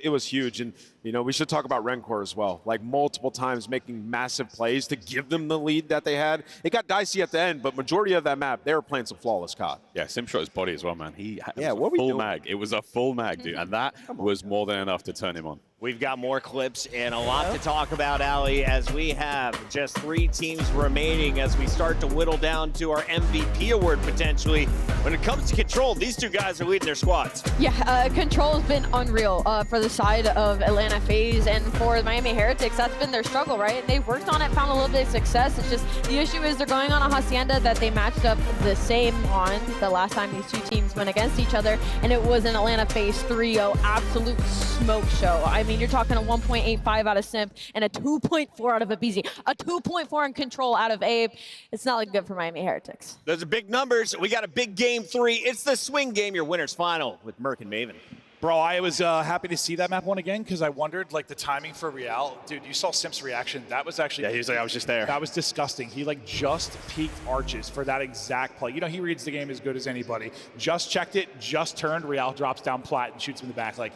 It was huge, and we should talk about Rancor as well. Like multiple times making massive plays to give them the lead that they had. It got dicey at the end, but majority of that map, they were playing some flawless COD. Yeah, Sim shot his body as well, man. What we full doing? mag. It was a full mag, dude, and that was more than enough to turn him on. We've got more clips and a lot to talk about, Ali, as we have just 3 teams remaining as we start to whittle down to our MVP award potentially. When it comes to Control, these 2 guys are leading their squads. Yeah, Control has been unreal for the side of Atlanta FaZe, and for Miami Heretics, that's been their struggle, right? They've worked on it, found a little bit of success. It's just the issue is they're going on a Hacienda that they matched up the same on the last time these 2 teams went against each other, and it was an Atlanta FaZe 3-0 absolute smoke show. I mean, you're talking a 1.85 out of Simp and a 2.4 out of Abizi, a 2.4 in Control out of Abe. It's not looking good for Miami Heretics. Those are big numbers. We got a big game 3. 3. It's the Swing Game, your winners final with Merc and Maven. Bro, I was happy to see that map one again because I wondered, like, the timing for Real. Dude, you saw Simp's reaction. That was actually... Yeah, he was like, I was just there. That was disgusting. He, like, just peeked arches for that exact play. You know, he reads the game as good as anybody. Just checked it, just turned. Real drops down plat and shoots him in the back. Like,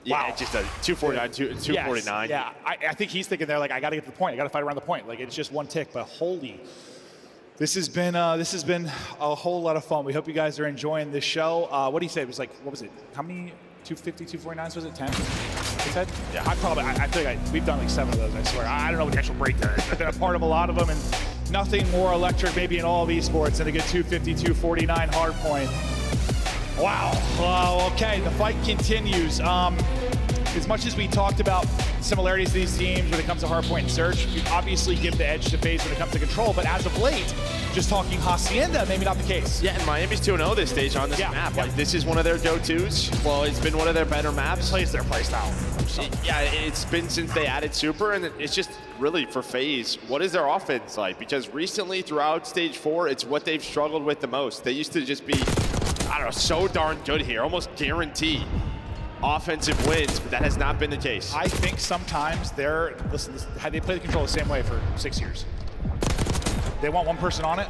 yeah, wow. just a 249, 249. Yes, yeah, I think he's thinking there, like, I got to get to the point. I got to fight around the point. Like, it's just one tick, but holy... This has been a whole lot of fun. We hope you guys are enjoying this show. What do you say? It was like, what was it? How many 250, 249s was it? 10? You said? Yeah. I feel like we've done like 7 of those, I swear. I don't know what the actual breakdown is. I've been a part of a lot of them, and nothing more electric maybe in all of esports than a good 250, 249 Hardpoint. Wow. Okay, the fight continues. As much as we talked about similarities to these teams when it comes to Hardpoint and Search, you obviously give the edge to FaZe when it comes to control, but as of late, just talking Hacienda, maybe not the case. Yeah, and Miami's 2-0 this stage on this map. Like, this is one of their go-tos. Well, it's been one of their better maps. Plays their play style. Yeah, it's been since they added Super, and it's just really for FaZe, what is their offense like? Because recently, throughout stage 4, it's what they've struggled with the most. They used to just be, I don't know, so darn good here, almost guaranteed offensive wins, but that has not been the case. I think sometimes listen, had they played the control the same way for 6 years. They want one person on it,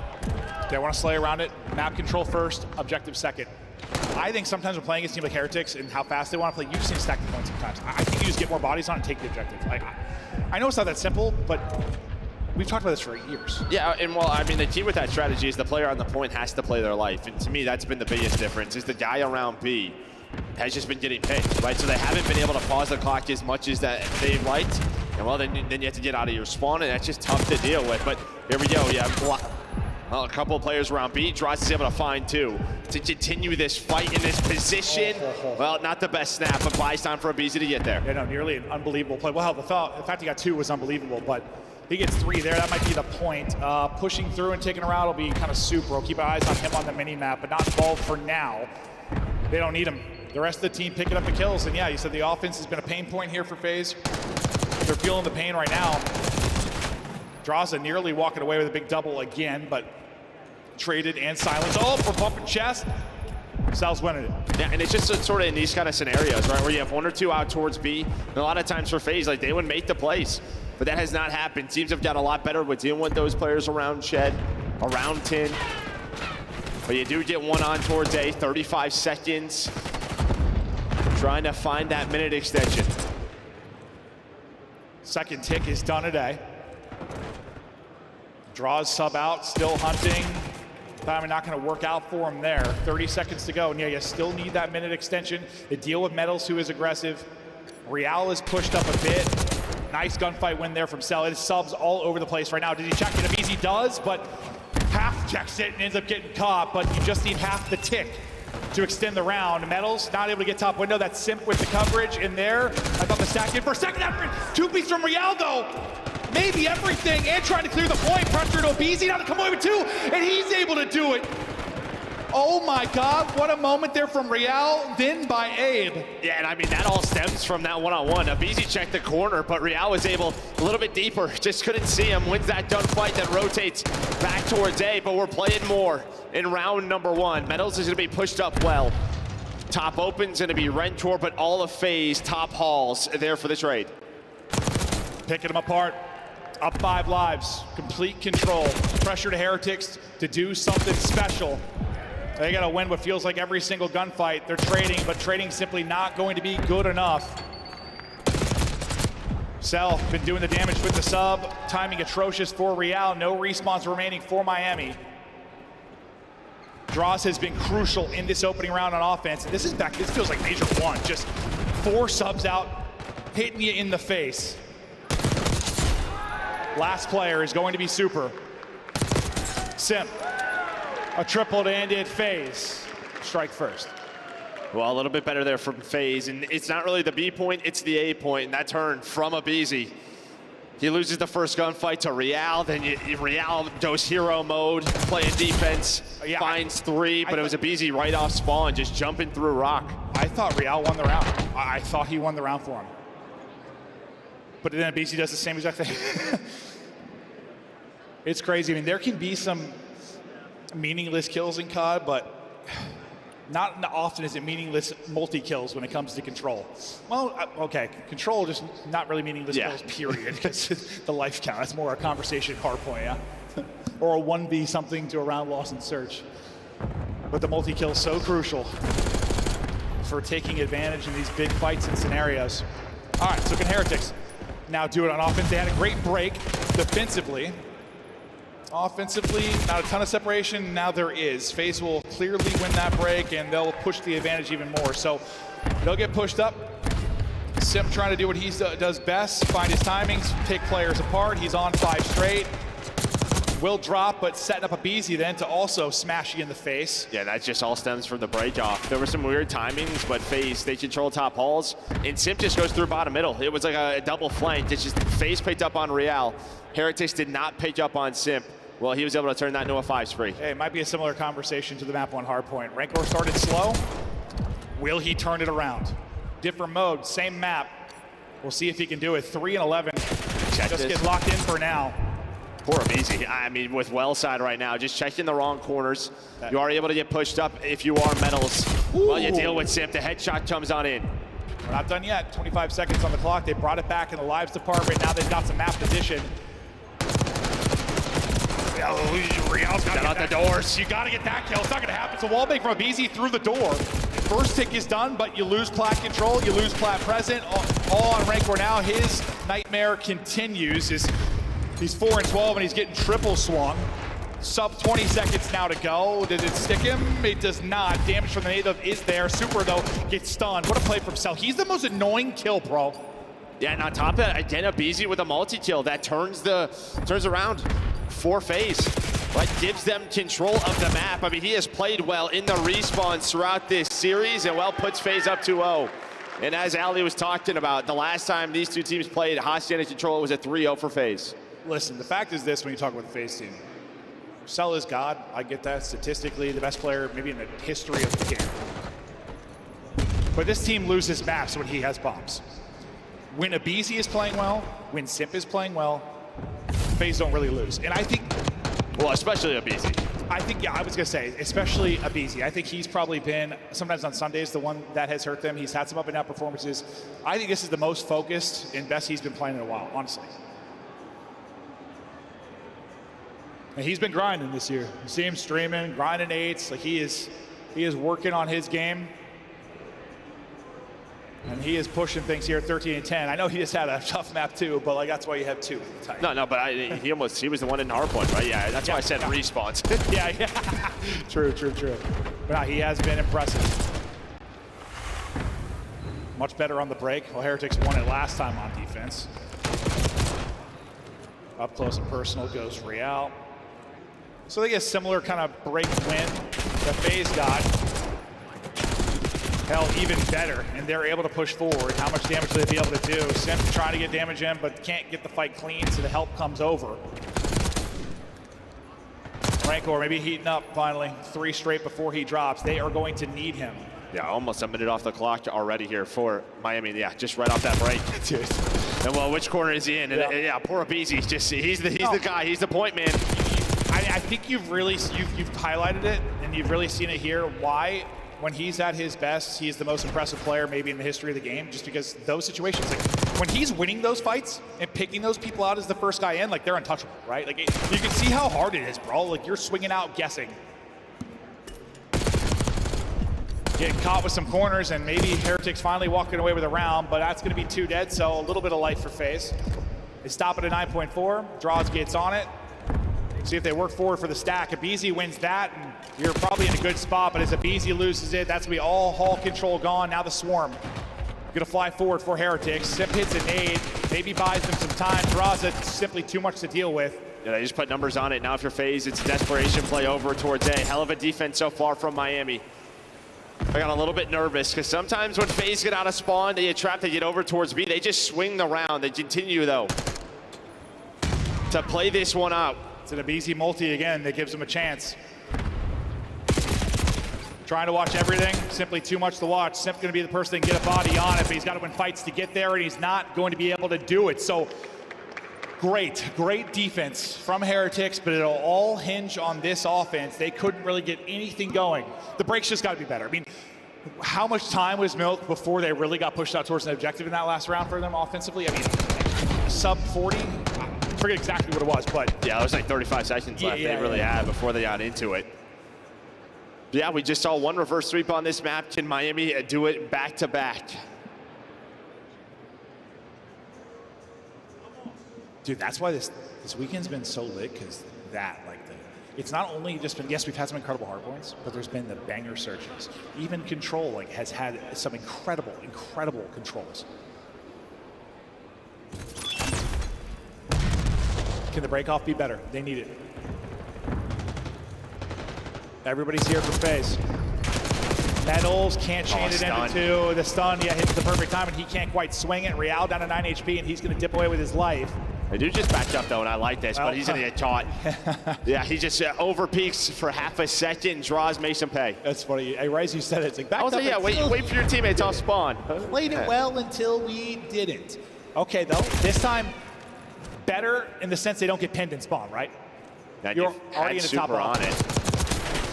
they want to slay around it, map control first, objective second. I think sometimes when playing against a team like Heretics and how fast they want to play, you just need to stack the points sometimes. I think you just get more bodies on and take the objective. Like, I know it's not that simple, but we've talked about this for years. Yeah, and well, I mean, the key with that strategy is the player on the point has to play their life. And to me, that's been the biggest difference, is the guy around B has just been getting picked, right? So they haven't been able to pause the clock as much as that they've liked. And well, then you have to get out of your spawn, and that's just tough to deal with. But here we go, well, a couple of players around B. Dross is able to find 2 to continue this fight in this position. Well, not the best snap, but buys time for Abizi to get there. Yeah, no, nearly an unbelievable play. Well, the fact he got 2 was unbelievable, but he gets 3 there. That might be the point. Pushing through and taking a round will be kind of super. We'll keep our eyes on him on the mini-map, but not involved for now. They don't need him. The rest of the team picking up the kills, and yeah, you said the offense has been a pain point here for FaZe. They're feeling the pain right now. Draza nearly walking away with a big double again, but traded and silenced. Oh, for bumping chest. Sal's winning it. Yeah, and it's just sort of in these kind of scenarios, right, where you have 1 or 2 out towards B. And a lot of times for FaZe, like, they would make the plays, but that has not happened. Teams have got a lot better with dealing with those players around Shed, around Tin. But you do get 1 on towards A, 35 seconds. Trying to find that minute extension. Second tick is done today. Draws sub out, still hunting. Timing not going to work out for him there. 30 seconds to go, and yeah, you still need that minute extension. They deal with Metals, who is aggressive. Real is pushed up a bit. Nice gunfight win there from Cell. It is subs all over the place right now. Did he check it? He does, but half checks it and ends up getting caught, but you just need half the tick to extend the round. Metals not able to get top window. That Simp with the coverage in there. I thought the stack in for a second after 2-piece from Real though. Maybe everything, and trying to clear the point. Pressure to Abizi, now to come away with 2, and he's able to do it. Oh my God, what a moment there from Real, then by Abe. Yeah, and I mean, that all stems from that one-on-one. Abizi checked the corner, but Real was able a little bit deeper. Just couldn't see him. Wins that gunfight that rotates back towards A, but we're playing more in round number 1. Metals is gonna be pushed up well. Top open's gonna be Rentor, but all of FaZe top halls there for the trade. Picking them apart. Up 5 lives, complete control. Pressure to Heretics to do something special. They gotta win what feels like every single gunfight. They're trading, but trading simply not going to be good enough. Cell been doing the damage with the sub. Timing atrocious for Real. No respawns remaining for Miami. Dross has been crucial in this opening round on offense. This feels like Major 1. Just 4 subs out, hitting you in the face. Last player is going to be Super. Simp. A triple to end it. FaZe. Strike first. Well, a little bit better there from FaZe, and it's not really the B point, it's the A point, and that turn from Abizi. He loses the first gunfight to Real, then Real goes hero mode, playing defense, finds 3, but it was Abizi right off spawn, just jumping through rock. I thought Real won the round. I thought he won the round for him. But then Abizi does the same exact thing. It's crazy. I mean, there can be some meaningless kills in COD, but not often is it meaningless multi-kills when it comes to control. Well, okay, control just not really meaningless kills, period, because the life count. That's more a conversation hardpoint, yeah? Or a 1v something to a round loss and search. But the multi-kill is so crucial for taking advantage in these big fights and scenarios. All right, so can Heretics now do it on offense? They had a great break defensively. Offensively, not a ton of separation. Now there is. FaZe will clearly win that break, and they'll push the advantage even more. So they'll get pushed up. Simp trying to do what he does best, find his timings, pick players apart. He's on 5 straight. Will drop, but setting up a BZ then to also smash you in the face. Yeah, that just all stems from the break off. There were some weird timings, but FaZe, they control top halls, and Simp just goes through bottom middle. It was like a double flank. It's just FaZe picked up on Real. Heretics did not pick up on Simp. Well, he was able to turn that into a 5 spree. Hey, it might be a similar conversation to the map on Hardpoint. Rancor started slow. Will he turn it around? Different mode, same map. We'll see if he can do it. 3 and 11. Just get locked in for now. Poor Abizi. I mean, with well side right now, just checking the wrong corners. You are able to get pushed up if you are metals. Well, you deal with Simp. The headshot comes on in. We're not done yet. 25 seconds on the clock. They brought it back in the lives department. Now they've got some map position. Real's got out the doors. You got to get that kill. It's not going to happen. It's a wall bang from Abizi through the door. First tick is done, but you lose plat control. You lose plat present. All on Rancor now. His nightmare continues. He's 4 and 12, and he's getting triple swung. Sub 20 seconds now to go. Did it stick him? It does not. Damage from the native is there. Super, though, gets stunned. What a play from Cell. He's the most annoying kill, bro. Yeah, and on top of that, again, Abizi with a multi-kill. That turns around for FaZe. Right, gives them control of the map. I mean, he has played well in the respawns throughout this series, and well puts FaZe up 2-0. And as Ali was talking about, the last time these two teams played Hacienda Control, it was a 3-0 for FaZe. Listen, the fact is this when you talk about the FaZe team. Cell is God. I get that. Statistically, the best player maybe in the history of the game. But this team loses maps when he has bombs. When Abizi is playing well, when Simp is playing well, FaZe don't really lose. And I think... Well, especially Abizi. I think, yeah, I was going to say, especially Abizi. I think he's probably been, sometimes on Sundays, the one that has hurt them. He's had some up and down performances. I think this is the most focused and best he's been playing in a while, honestly. And he's been grinding this year. You see him streaming, grinding 8s. Like he is working on his game. And he is pushing things here at 13 and 10. I know he just had a tough map too, but like that's why you have 2 at the time. No, but he was the one in Hardpoint, right? Yeah, that's why I said respawns. yeah. True. But no, he has been impressive. Much better on the break. Well, Heretics won it last time on defense. Up close and personal goes Real. So they get a similar kind of break win that FaZe got. Hell, even better, and they're able to push forward. How much damage will they be able to do? Simp trying to get damage in, but can't get the fight clean, so the help comes over. Rancor maybe heating up finally. 3 straight before he drops. They are going to need him. Yeah, almost a minute off the clock already here for Miami. Yeah, just right off that break. And well, which corner is he in? And, yeah, poor Abizi. He's the guy. He's the point man. I think you've highlighted it, and you've really seen it here. Why? When he's at his best, he's the most impressive player maybe in the history of the game, just because those situations, like when he's winning those fights and picking those people out as the first guy in, like they're untouchable, right? Like you can see how hard it is, bro. Like you're swinging out guessing. Getting caught with some corners, and maybe Heretics finally walking away with a round, but that's going to be 2 dead, so a little bit of life for FaZe. They stop it at 9.4. Draws gets on it. See if they work forward for the stack. Abizi wins that, and you're probably in a good spot, but as Abizi loses it, that's going to be all hall control gone. Now the swarm. Going to fly forward for Heretics. Simp hits a nade, maybe buys them some time. Draws it, simply too much to deal with. Yeah, they just put numbers on it. Now if you're FaZe, it's a desperation play over towards A. Hell of a defense so far from Miami. I got a little bit nervous because sometimes when FaZe get out of spawn, they get trapped, they get over towards B. They just swing the round. They continue, though, to play this one out. It's an Abizi multi again that gives him a chance. Trying to watch everything, simply too much to watch. Simp's going to be the person that can get a body on it, but he's got to win fights to get there, and he's not going to be able to do it. So Great defense from Heretics, but it'll all hinge on this offense. They couldn't really get anything going. The breaks just got to be better. I mean, how much time was milked before they really got pushed out towards an objective in that last round for them offensively? I mean, sub 40? I forget exactly what it was, but... Yeah, it was like 35 seconds left they really had before they got into it. Yeah, we just saw one reverse sweep on this map. Can Miami do it back-to-back? Dude, that's why this weekend's been so lit, because it's not only just been, yes, we've had some incredible hard points, but there's been the banger searches. Even Control has had some incredible controls. Can the break-off be better? They need it. Everybody's here for FaZe. Metals can't chain it into two. The stun, hits the perfect time, and he can't quite swing it. Real down to 9 HP, and he's going to dip away with his life. They do just back up, though, and I like this, but he's going to get caught. Yeah, he just over peaks for half a second, draws, makes him pay. That's funny. Hey, Rice, you said it. It's like back up. Yeah, wait for your teammates off spawn. Played it well until we didn't. Okay, though, this time better in the sense they don't get pinned in spawn, right? Now, you're already in the top on it.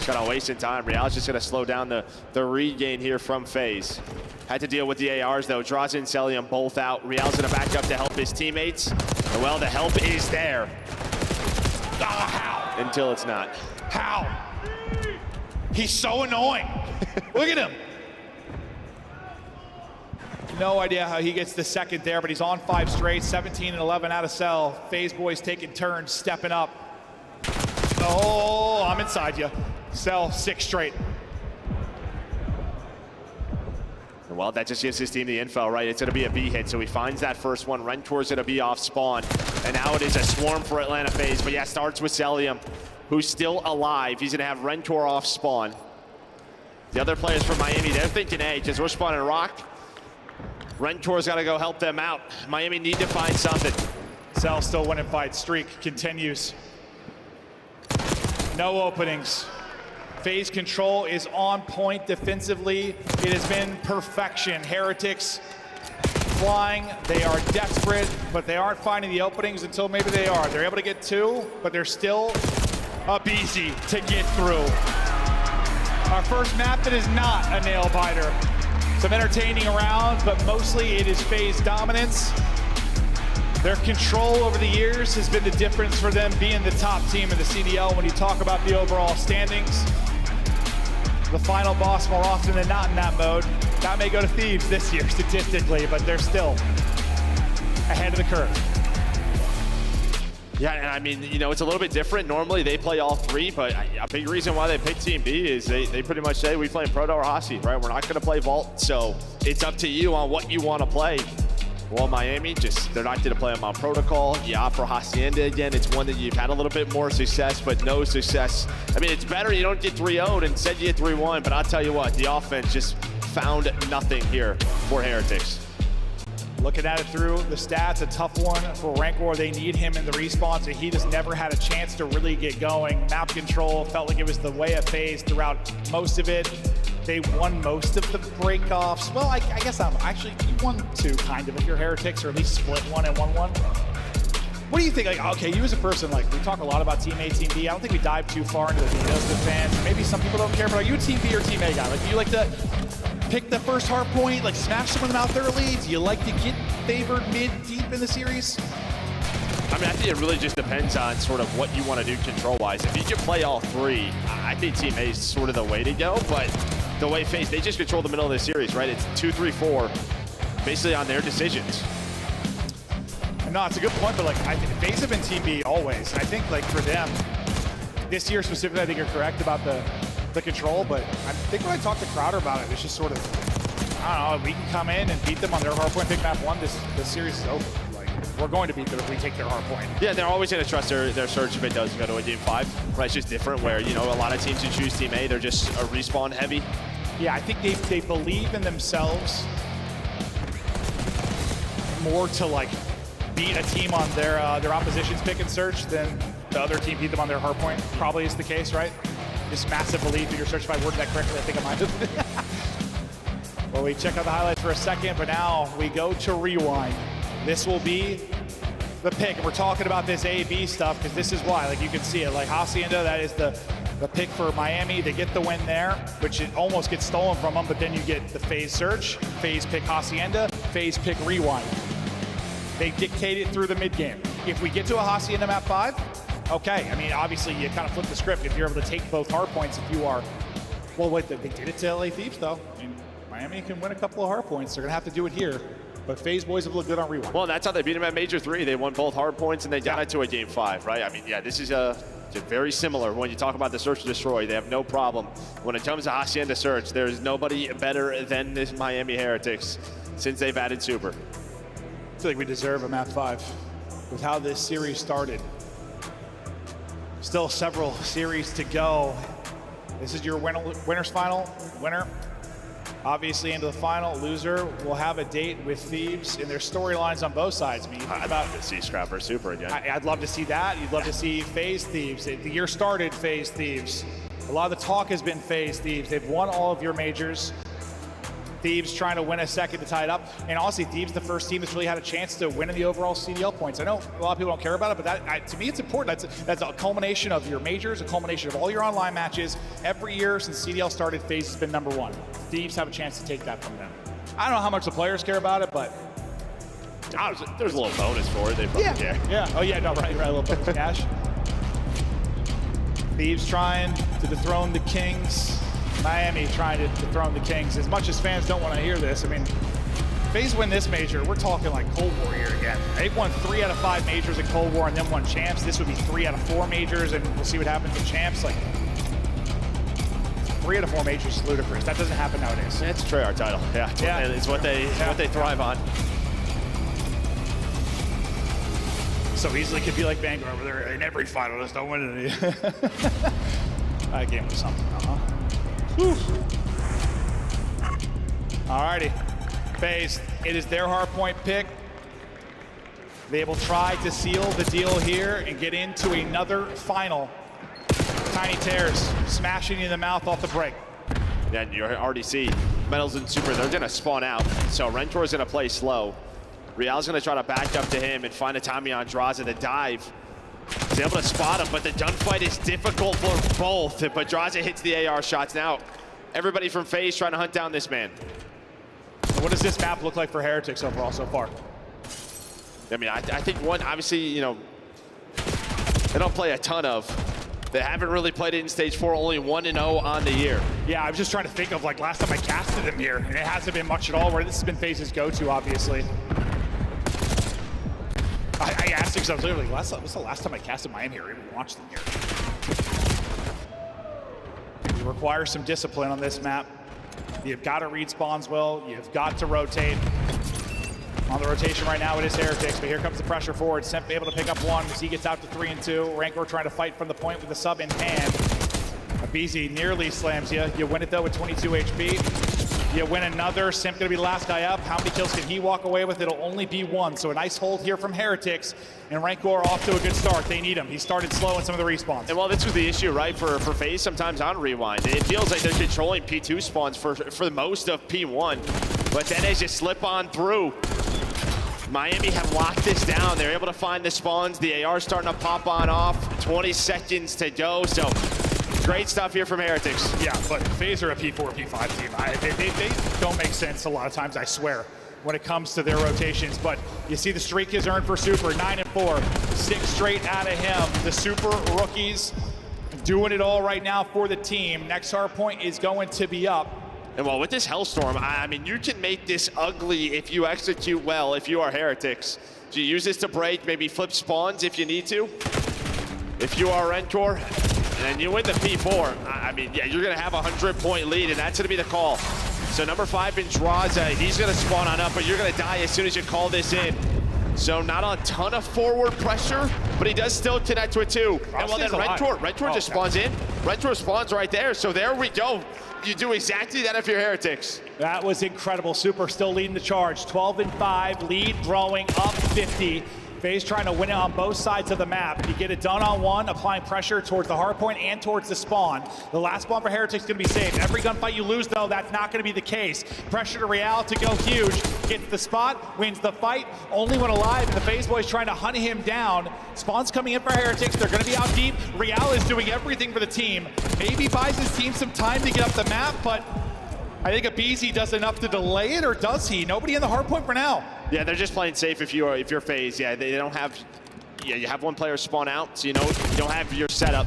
Kind of wasting time. Real's just going to slow down the regain here from FaZe. Had to deal with the ARs, though. Draws and Celium both out. Real's going to back up to help his teammates. And, well, the help is there. How? Until it's not. How? He's so annoying. Look at him. No idea how he gets the second there, but he's on 5 straight. 17 and 11 out of cell. FaZe boys taking turns, stepping up. Oh, I'm inside you. Cell 6 straight. Well, that just gives his team the info, right? It's going to be a B hit, so he finds that first one. Rentor's going to be off spawn, and now it is a swarm for Atlanta FaZe. But yeah, starts with Celium, who's still alive. He's going to have Rentor off spawn. The other players from Miami, they're thinking, hey, just we're spawning Rock. Rentor's got to go help them out. Miami need to find something. Cell still winning fight. Streak continues. No openings. FaZe Control is on point defensively. It has been perfection. Heretics flying. They are desperate, but they aren't finding the openings until maybe they are. They're able to get 2, but they're still up easy to get through. Our first map that is not a nail biter. Some entertaining around, but mostly it is FaZe dominance. Their control over the years has been the difference for them being the top team in the CDL when you talk about the overall standings. The final boss more often than not in that mode. That may go to Thieves this year statistically, but they're still ahead of the curve. Yeah, and I mean, you know, it's a little bit different. Normally they play all 3, but a big reason why they pick Team B is they pretty much say we play Proto or Hasi, right? We're not going to play Vault, so it's up to you on what you want to play. Well, Miami, they're not going to play them on Protocol. Yeah, for Hacienda, again, it's one that you've had a little bit more success, but no success. I mean, it's better you don't get 3-0'd, instead you get 3-1, but I'll tell you what, the offense just found nothing here for Heretics. Looking at it through the stats, a tough one for Rancor. They need him in the respawn, so he just never had a chance to really get going. Map control felt like it was the way of FaZe throughout most of it. They won most of the breakoffs. Well, I guess actually, you won 2, kind of, if you're Heretics, or at least split 1 and 1-1. What do you think? Like, okay, you as a person, like, we talk a lot about Team A, Team B. I don't think we dive too far into the details of the fans. Maybe some people don't care, but are you a Team B or Team A guy? Like, do you like to pick the first hard point, like smash someone out early? Do you like to get favored mid, deep in the series? I mean, I think it really just depends on sort of what you want to do control-wise. If you can play all 3, I think Team A is sort of the way to go, but the way FaZe, they just control the middle of the series, right? It's 2, 3, 4, basically on their decisions. No, it's a good point, but like, I think FaZe have been Team B always. And I think like for them, this year specifically, I think you're correct about the control, but I think when I talked to Crowder about it, it's just sort of, I don't know, we can come in and beat them on their hardpoint pick map 1, this series is over. Like, we're going to beat them if we take their hardpoint. Yeah, they're always going to trust their search if it does go to a game 5. Right, it's just different where, you know, a lot of teams who choose Team A, they're just a respawn heavy. Yeah, I think they believe in themselves more to like beat a team on their opposition's pick and search than the other team beat them on their hardpoint. Probably is the case, right? This massive belief in your search. If I worded that correctly, I think I might have. Well, we check out the highlights for a second, but now we go to rewind. This will be the pick. And we're talking about this A-B stuff because this is why. Like you can see it. Like Hacienda, that is the pick for Miami. They get the win there, which it almost gets stolen from them. But then you get the phase search, phase pick Hacienda, phase pick rewind. They dictate it through the mid game. If we get to a Hacienda map 5, okay. I mean, obviously you kind of flip the script if you're able to take both hard points. If you are, well, wait, they did it to LA Thieves though. I mean, Miami can win a couple of hard points. They're gonna have to do it here. But FaZe boys have looked good on rewind. Well, that's how they beat them at Major 3. They won both hard points and they got it to a game 5, right? I mean, yeah, this is very similar when you talk about the search and destroy. They have no problem. When it comes to Hacienda search, there's nobody better than this Miami Heretics since they've added Super. I feel like we deserve a map 5 with how this series started. Still several series to go. This is your winner's final. Winner, obviously into the final. Loser will have a date with Thieves, and there's storylines on both sides. I mean, I'd love to see Scrap versus Super again. I'd love to see that. You'd love to see FaZe Thieves. The year started FaZe Thieves. A lot of the talk has been FaZe Thieves. They've won all of your majors. Thieves trying to win a second to tie it up. And honestly, Thieves the first team that's really had a chance to win in the overall CDL points. I know a lot of people don't care about it, but to me it's important. That's a culmination of your majors, a culmination of all your online matches. Every year since CDL started, FaZe has been #1. Thieves have a chance to take that from them. I don't know how much the players care about it, but There's a little bonus for it. They probably care. Yeah. Oh yeah, no, right, a little bonus cash. Thieves trying to dethrone the Kings. Miami trying to dethrone the Kings. As much as fans don't want to hear this, I mean, FaZe win this major, we're talking like Cold War here again. They've won 3 out of 5 majors in Cold War and then won champs. This would be 3 out of 4 majors, and we'll see what happens in champs. Like 3 out of 4 majors is ludicrous. That doesn't happen nowadays. It's a Treyarch title. Yeah. And it's what they thrive on. So easily could be like Vanguard, where they're in every final, just don't win any. That game was something, Alrighty, FaZe, it is their hardpoint pick. They will try to seal the deal here and get into another final. Tiny Tears smashing you in the mouth off the break. Then you already see Metals and Super, they're gonna spawn out. So Rentor's gonna play slow. Real's gonna try to back up to him and find a timing on Draza to dive. He's able to spot him, but the gunfight is difficult for both. But Draza hits the AR shots. Now, everybody from FaZe trying to hunt down this man. What does this map look like for Heretics overall so far? I mean, I think one, obviously, you know, they don't play a ton of. They haven't really played it in Stage 4, only 1-0 on the year. Yeah, I was just trying to think of like last time I casted him here, and it hasn't been much at all, where this has been FaZe's go-to, obviously. I asked him because I was literally, what's the last time I casted Miami here? I even watched them here. You require some discipline on this map. You've got to read spawns well. You've got to rotate. On the rotation right now, it is Heretics, but here comes the pressure forward. Simp able to pick up 1 as he gets out to 3 and 2. Rancor trying to fight from the point with the sub in hand. Abizi nearly slams you. You win it though with 22 HP. You win another. Simp gonna be the last guy up. How many kills can he walk away with? It'll only be 1. So a nice hold here from Heretics. And Rancor off to a good start. They need him. He started slow in some of the respawns. And well, this was the issue, right, for FaZe sometimes on Rewind. It feels like they're controlling P2 spawns for most of P1. But then as you slip on through, Miami have locked this down. They're able to find the spawns. The AR starting to pop on off. 20 seconds to go. So great stuff here from Heretics. Yeah, but FaZe are a P4, P5 team. They don't make sense a lot of times, I swear, when it comes to their rotations. But you see the streak is earned for Super, 9 and 4, 6 straight out of him. The Super rookies doing it all right now for the team. Next hardpoint is going to be up. And well, with this Hellstorm, I mean, you can make this ugly if you execute well, if you are Heretics. So you use this to break, maybe flip spawns if you need to. If you are Rentor, and you win the P4, I mean, yeah, you're gonna have a 100-point lead, and that's gonna be the call. So number 5 in Draza, he's gonna spawn on up, but you're gonna die as soon as you call this in. So not a ton of forward pressure, but he does still connect with 2. And well, then Rentor just spawns in. Rentor spawns right there, so there we go. You do exactly that if you're Heretics. That was incredible. Super still leading the charge. 12 and 5, lead growing up 50. FaZe trying to win it on both sides of the map. You get it done on one, applying pressure towards the hardpoint and towards the spawn. The last spawn for Heretics is going to be safe. Every gunfight you lose, though, that's not going to be the case. Pressure to Real to go huge. Gets the spot, wins the fight, only one alive, and the FaZe boys trying to hunt him down. Spawn's coming in for Heretics. They're going to be out deep. Real is doing everything for the team. Maybe buys his team some time to get up the map, but I think Abizi does enough to delay it, or does he? Nobody in the hardpoint for now. Yeah, they're just playing safe if you're FaZe. Yeah, they don't have. Yeah, you have one player spawn out, so you know you don't have your setup.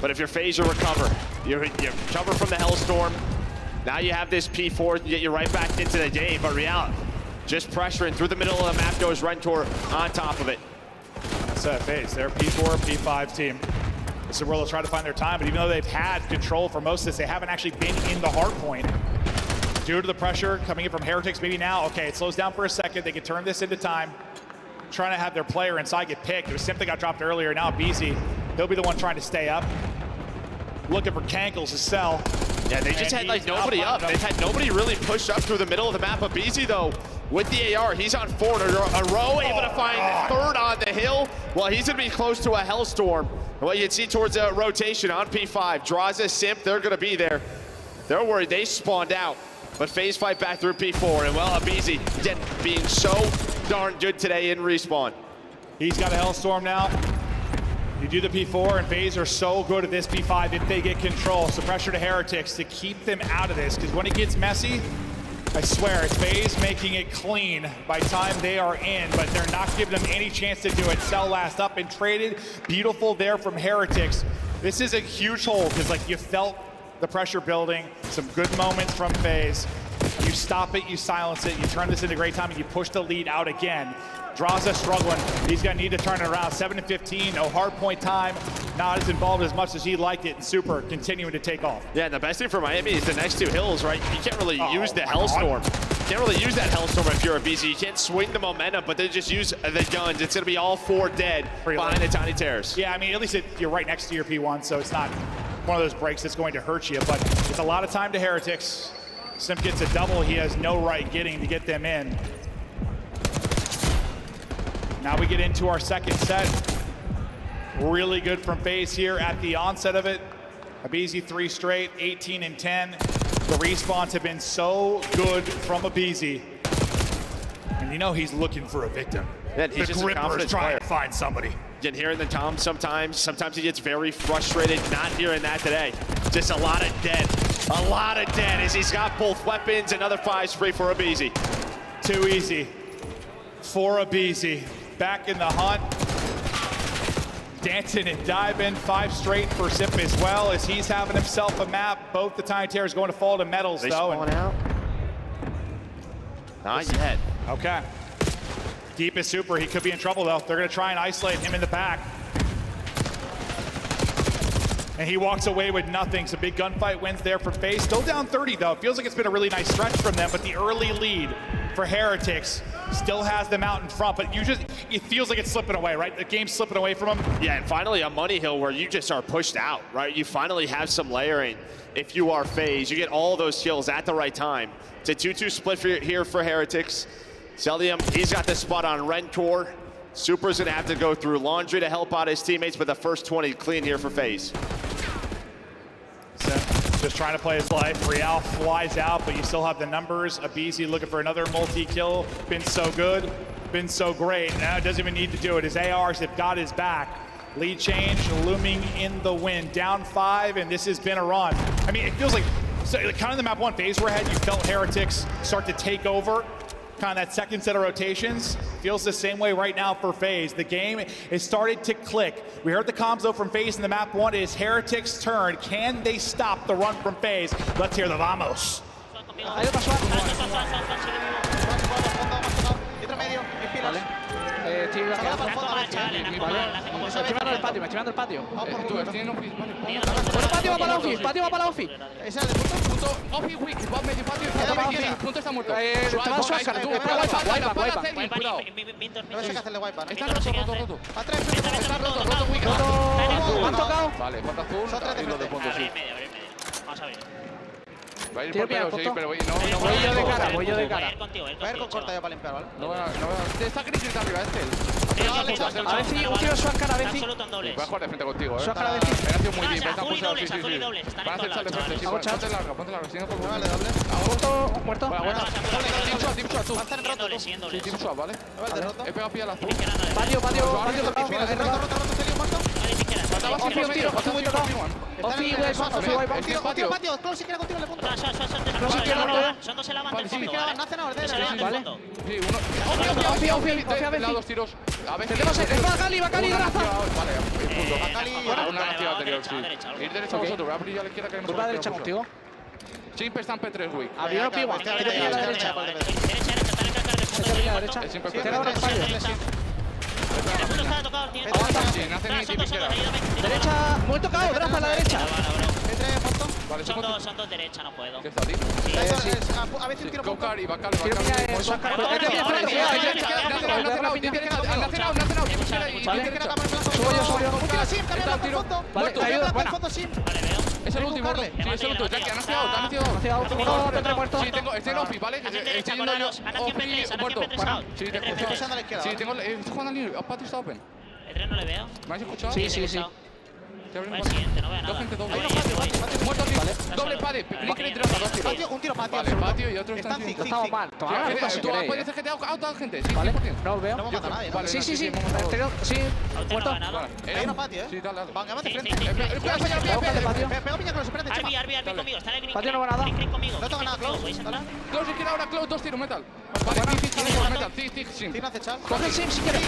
But if you're FaZe, you recover. You recover from the Hellstorm. Now you have this P4 to get you right back into the game. But Real just pressuring through the middle of the map, goes Rentor on top of it. That's FaZe. They're P4, P5 team. This is where they'll try to find their time, but even though they've had control for most of this, they haven't actually been in the hard point. Due to the pressure coming in from Heretics, maybe now, okay, it slows down for a second, they can turn this into time. Trying to have their player inside get picked. It was Simp that got dropped earlier, now BZ. He'll be the one trying to stay up. Looking for Cankles to sell. Yeah, they just had like nobody up. They've had nobody really push up through the middle of the map, but BZ though, with the AR, he's on 4 in a row, able to find third on the hill. Well, he's gonna be close to a Hellstorm. Well, you can see towards a rotation on P5. Draws a Simp, they're gonna be there. They're worried, they spawned out. But FaZe fight back through P4, and well, Abizi, again, being so darn good today in respawn. He's got a Hellstorm now. You do the P4, and FaZe are so good at this P5 if they get control. So pressure to Heretics to keep them out of this, because when it gets messy, I swear, it's FaZe making it clean by time they are in, but they're not giving them any chance to do it. Cell last up and traded. Beautiful there from Heretics. This is a huge hole, because like you felt the pressure building, some good moments from FaZe. You stop it, you silence it, you turn this into great time, and you push the lead out again. Draza struggling. He's going to need to turn it around. 7-15, no hard point time. Not as involved as much as he liked it, and Super continuing to take off. Yeah, and the best thing for Miami is the next two hills, right? You can't really use the Hellstorm. You can't really use that Hellstorm if you're a BZ. You can't swing the momentum, but they just use the guns. It's going to be all 4 dead behind the Tiny Terrors. Yeah, I mean, at least you're right next to your P1, so it's not one of those breaks that's going to hurt you, but it's a lot of time to Heretics. Simp gets a double he has no right getting to get them in. Now we get into our second set. Really good from FaZe here at the onset of it. Abizi 3 straight, 18 and 10. The respawns have been so good from Abizi. And you know he's looking for a victim. Yeah, he's just a confident trying player. to find somebody. You can hear in the tom sometimes he gets very frustrated. Not hearing that today. Just a lot of dead. A lot of dead as he's got both weapons. Another 5 spree for Abizi. Too easy for Abizi. Back in the hunt. Dancing and diving, 5 straight for Simp as well as he's having himself a map. Both the Tiny Terrors going to fall to medals They though. spawn out. Not yet. Okay. Deep is Super, he could be in trouble though. They're gonna try and isolate him in the back. And he walks away with nothing. So big gunfight wins there for FaZe. Still down 30 though. It feels like it's been a really nice stretch from them, but the early lead for Heretics still has them out in front, but it feels like it's slipping away, right? The game's slipping away from them. Yeah, and finally a money hill where you just are pushed out, right? You finally have some layering. If you are FaZe, you get all those kills at the right time. It's a 2-2 split here for Heretics. Celium, he's got the spot on Rentor. Super's gonna have to go through Laundry to help out his teammates, but the first 20 clean here for FaZe. Just trying to play his life. Real flies out, but you still have the numbers. Abizi looking for another multi-kill. Been so good, been so great. Now doesn't even need to do it. His ARs have got his back. Lead change looming in the wind. Down 5, and this has been a run. I mean, it feels like, kind of the map 1 phase we're ahead, you felt Heretics start to take over. Kind of that second set of rotations. Feels the same way right now for FaZe. The game is started to click. We heard the comms though from FaZe in the map 1. It is Heretics' turn. Can they stop the run from FaZe? Let's hear the vamos. Estoy mirando el patio, me estoy mirando el patio. Bueno, patio va para Offi, patio va para Offi. Ese es el punto. Offi, Wick, va medio patio. Punto está muerto. Te va a Shotgun, tú, Wipeout. Cuidado. No me sacas el de Wipeout. Está roto. A 3, está roto, Wick. ¿Me han tocado? Vale, falta azul Son 3 y los de de punto, sí. Vamos a ver. Va a ir Tiro por pedo, bien, sí, justo. pero Voy yo de cara, voy yo de cara. Voy a ir con corta yo para limpiar, ¿vale? no veo. Está Chris arriba, A ver si un tiro Suárez, a ver si. Voy a jugar de frente contigo, Suárez, a ver si. Me ha sido muy bien, me ha azul y pulsado, dobles, sí. azul y dobles, están Van a en hacer todos sal de lados, frente, sí, chavales. ponte larga, si no por Vale, doble. Muerto, muerto. Buena. Deep shot, tú. Va a estar en roto, tú. Sí, deep shot, ¿vale? Vale, roto. He pegado pie al azul. Patio, tocado. Roto, Celio muerto. Ofi, un tiro, Ofi muy tocado. Ofi, wipe, Un tiro, patio. Close si quiere contigo, le punto. Son dos en la banda Vale, de sí. fondo, No ¿vale? hace nada, Dos en la banda de Vale. fondo. Sí, uno. Ofi, a ver Dos si. tiros. A ver Tenemos el Bacali, Graza. Vale, punto. Bacali, Una activa anterior, sí. derecha, Ir derecha vosotros, voy a abrir a la izquierda que no Curva se derecha contigo. Simple está en P3, güey. Abrió P1. Derecha, Tiro bien a la derecha. está en el carro de fondo. Derecha. Siempre Tira P3. ahora el patio. El segundo está tocado, tiene Sí, no hace ni son dos, siquiera. ayúdame. Derecha, muy tocado, Graza a la derecha. Vale, Son dos derecha, no puedo. ¿Qué está, tío? A veces un tiro punto. Cocar y Bacal. Tiro bien, Suárez. Subo yo. Un tiro sim, también va por fondo. Vale, te ayudo, buena. fondo sim. Vale, veo. Es el último, Carle. sí, es el último. Ya que han nacido, han nacido. Hacia uno, P3 muerto. Sí, tengo, estoy en Ofi, ¿vale? Anakin Estoy derecha, yendo yo. colaros. Anakin Ofi, P3, muerto. Anakin P3 out. Sí, P3, tengo. P3. Pasando a la izquierda. Sí, tengo. Estoy jugando al niño. Patio está open. El tren no le veo. ¿Me has escuchado? Sí. Te abren El patio. siguiente, no veo Dos nada. gente doble. Voy, voy. Muerto, tío. Vale. Doble padre. Click entre dos tiros. Patio, un tiro patio. Vale, patio y otro está Están en zig, No zig, estamos zig. mal. Tomad la ruta si Tú queréis. puedes gente out a gente. Sí, Vale, 100%. no os veo. No hemos matado a nadie, ¿no? Vale, Sí. hemos Exterior, sí, Auto no muerto. va nada. Hay uno patio, Sí, dale, dale. Venga, vete Sí, frente. sí, sí. Cuidado, falla, Búscate patio. Pega piña con los espérate, Chema. Arby conmigo. Está en el green. Patio no va nada. Green conmigo. No toca nada, Klaus. ¿Podéis entrar? Close, izquierda ahora, close, dos tiros, metal. Vale, metal, tic, sim. Tira hace chal. Coge el sim si quieres.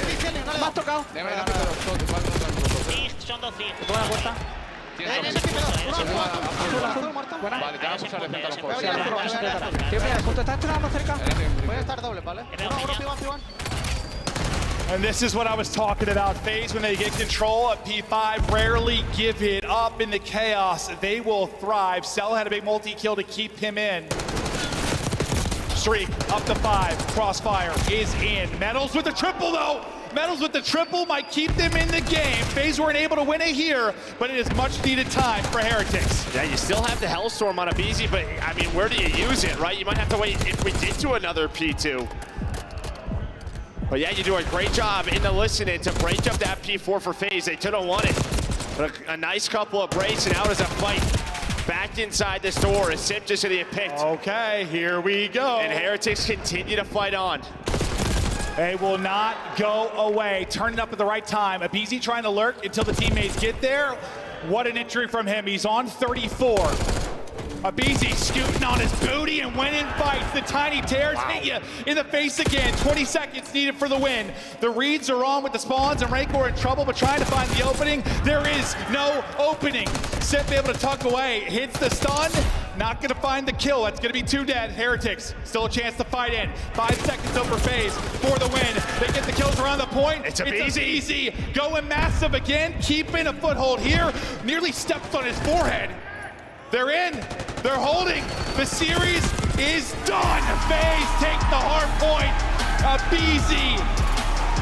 Me has tocado. Deme la pista de los toques, vale, Sí, son dos zig. Buena puerta. Azul muerto. Buena. Vale, te vas a usar defensa a los Sí, juegos. Tiro bien, justo está entrenando cerca. Voy a estar doble, ¿vale? Uno, P1. And this is what I was talking about. FaZe, when they get control at P5, rarely give it up in the chaos. They will thrive. Cell had a big multi-kill to keep him in. Streak up to 5. Crossfire is in. Metals with the triple, though. Metals with the triple might keep them in the game. FaZe weren't able to win it here, but it is much needed time for Heretics. Yeah, you still have the Hellstorm on a BZ, but I mean, where do you use it, right? You might have to wait if we get to another P2. But yeah, you do a great job in the listening to break up that P4 for FaZe. They couldn't won it. But a nice couple of breaks, and out is a fight back inside the store as Sip just didn't get picked. Okay, here we go. And Heretics continue to fight on. They will not go away. Turning up at the right time. Abizi trying to lurk until the teammates get there. What an entry from him. He's on 34. Abizi scooting on his booty and winning fights. The tiny tears hit you in the face again. 20 seconds needed for the win. The reads are on with the spawns and Rancor in trouble, but trying to find the opening. There is no opening. Sip able to tuck away. Hits the stun. Not going to find the kill. That's going to be 2 dead. Heretics still a chance to fight in. 5 seconds over FaZe for the win. They get the kills around the point. It's Abizi. Going massive again. Keeping a foothold here. Nearly steps on his forehead. They're in. They're holding. The series is done. FaZe takes the hard point. Abizi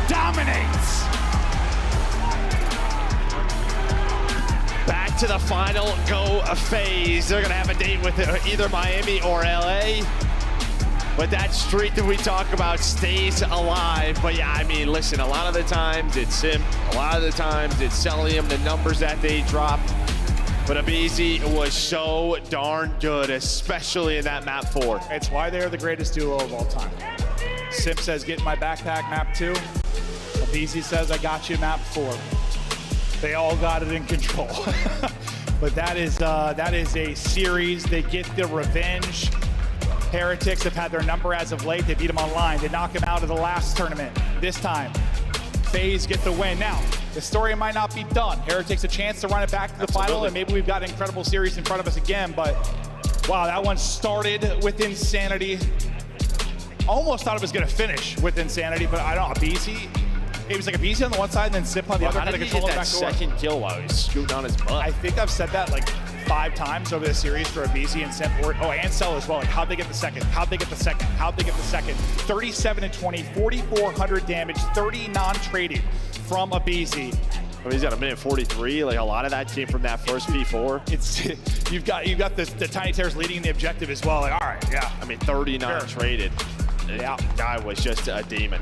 dominates. Back to the final go of FaZe. They're going to have a date with either Miami or LA. But that streak that we talk about stays alive. But yeah, I mean, listen, a lot of the times it's Simp. A lot of the times it's Celium, the numbers that they drop. But Abizi was so darn good, especially in that map 4. It's why they're the greatest duo of all time. Simp says, get in my backpack, map 2. Abizi says, I got you, map 4. They all got it in control. But that is a series. They get the revenge. Heretics have had their number as of late. They beat them online. They knock them out of the last tournament. This time, FaZe get the win. Now, the story might not be done. Heretics a chance to run it back to the final, and maybe we've got an incredible series in front of us again, but wow, that one started with insanity. Almost thought it was gonna finish with insanity, but I don't know, Abizi, it was like Abizi on the one side and then Sip on the other, How kind did of he get control that back door. second kill while he was scooting on his butt? I think I've said that like 5 times over the series for Abizi and Simp, and Cell as well. Like, how'd they get the second? How'd they get the second? How'd they get the second? 37 and 20, 4,400 damage, 30 non-traded from Abizi. I mean, he's got a minute 43. Like, a lot of that came from that first P4. It's you've got the Tiny Terrors leading the objective as well. Like, all right, yeah. I mean, 39 Sure. traded. Yeah. The guy was just a demon.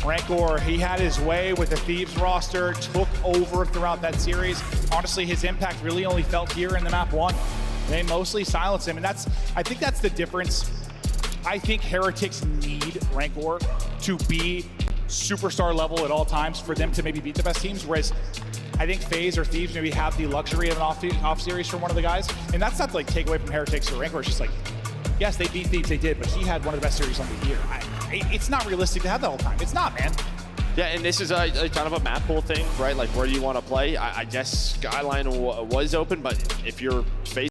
Rancor, he had his way with the Thieves roster, took over throughout that series. Honestly, his impact really only felt here in the map 1. They mostly silenced him, and I think that's the difference. I think Heretics need Rancor to be superstar level at all times for them to maybe beat the best teams, whereas I think FaZe or Thieves maybe have the luxury of an off series from one of the guys, and that's not to, like, take away from Heretics or Rancor. It's just like, yes, they beat Thieves, they did, but he had one of the best series on the year. It's not realistic to have that all the time. It's not, man. Yeah, and this is a kind of a map pool thing, right? Like, where do you want to play? I guess Skyline was open, but if you're facing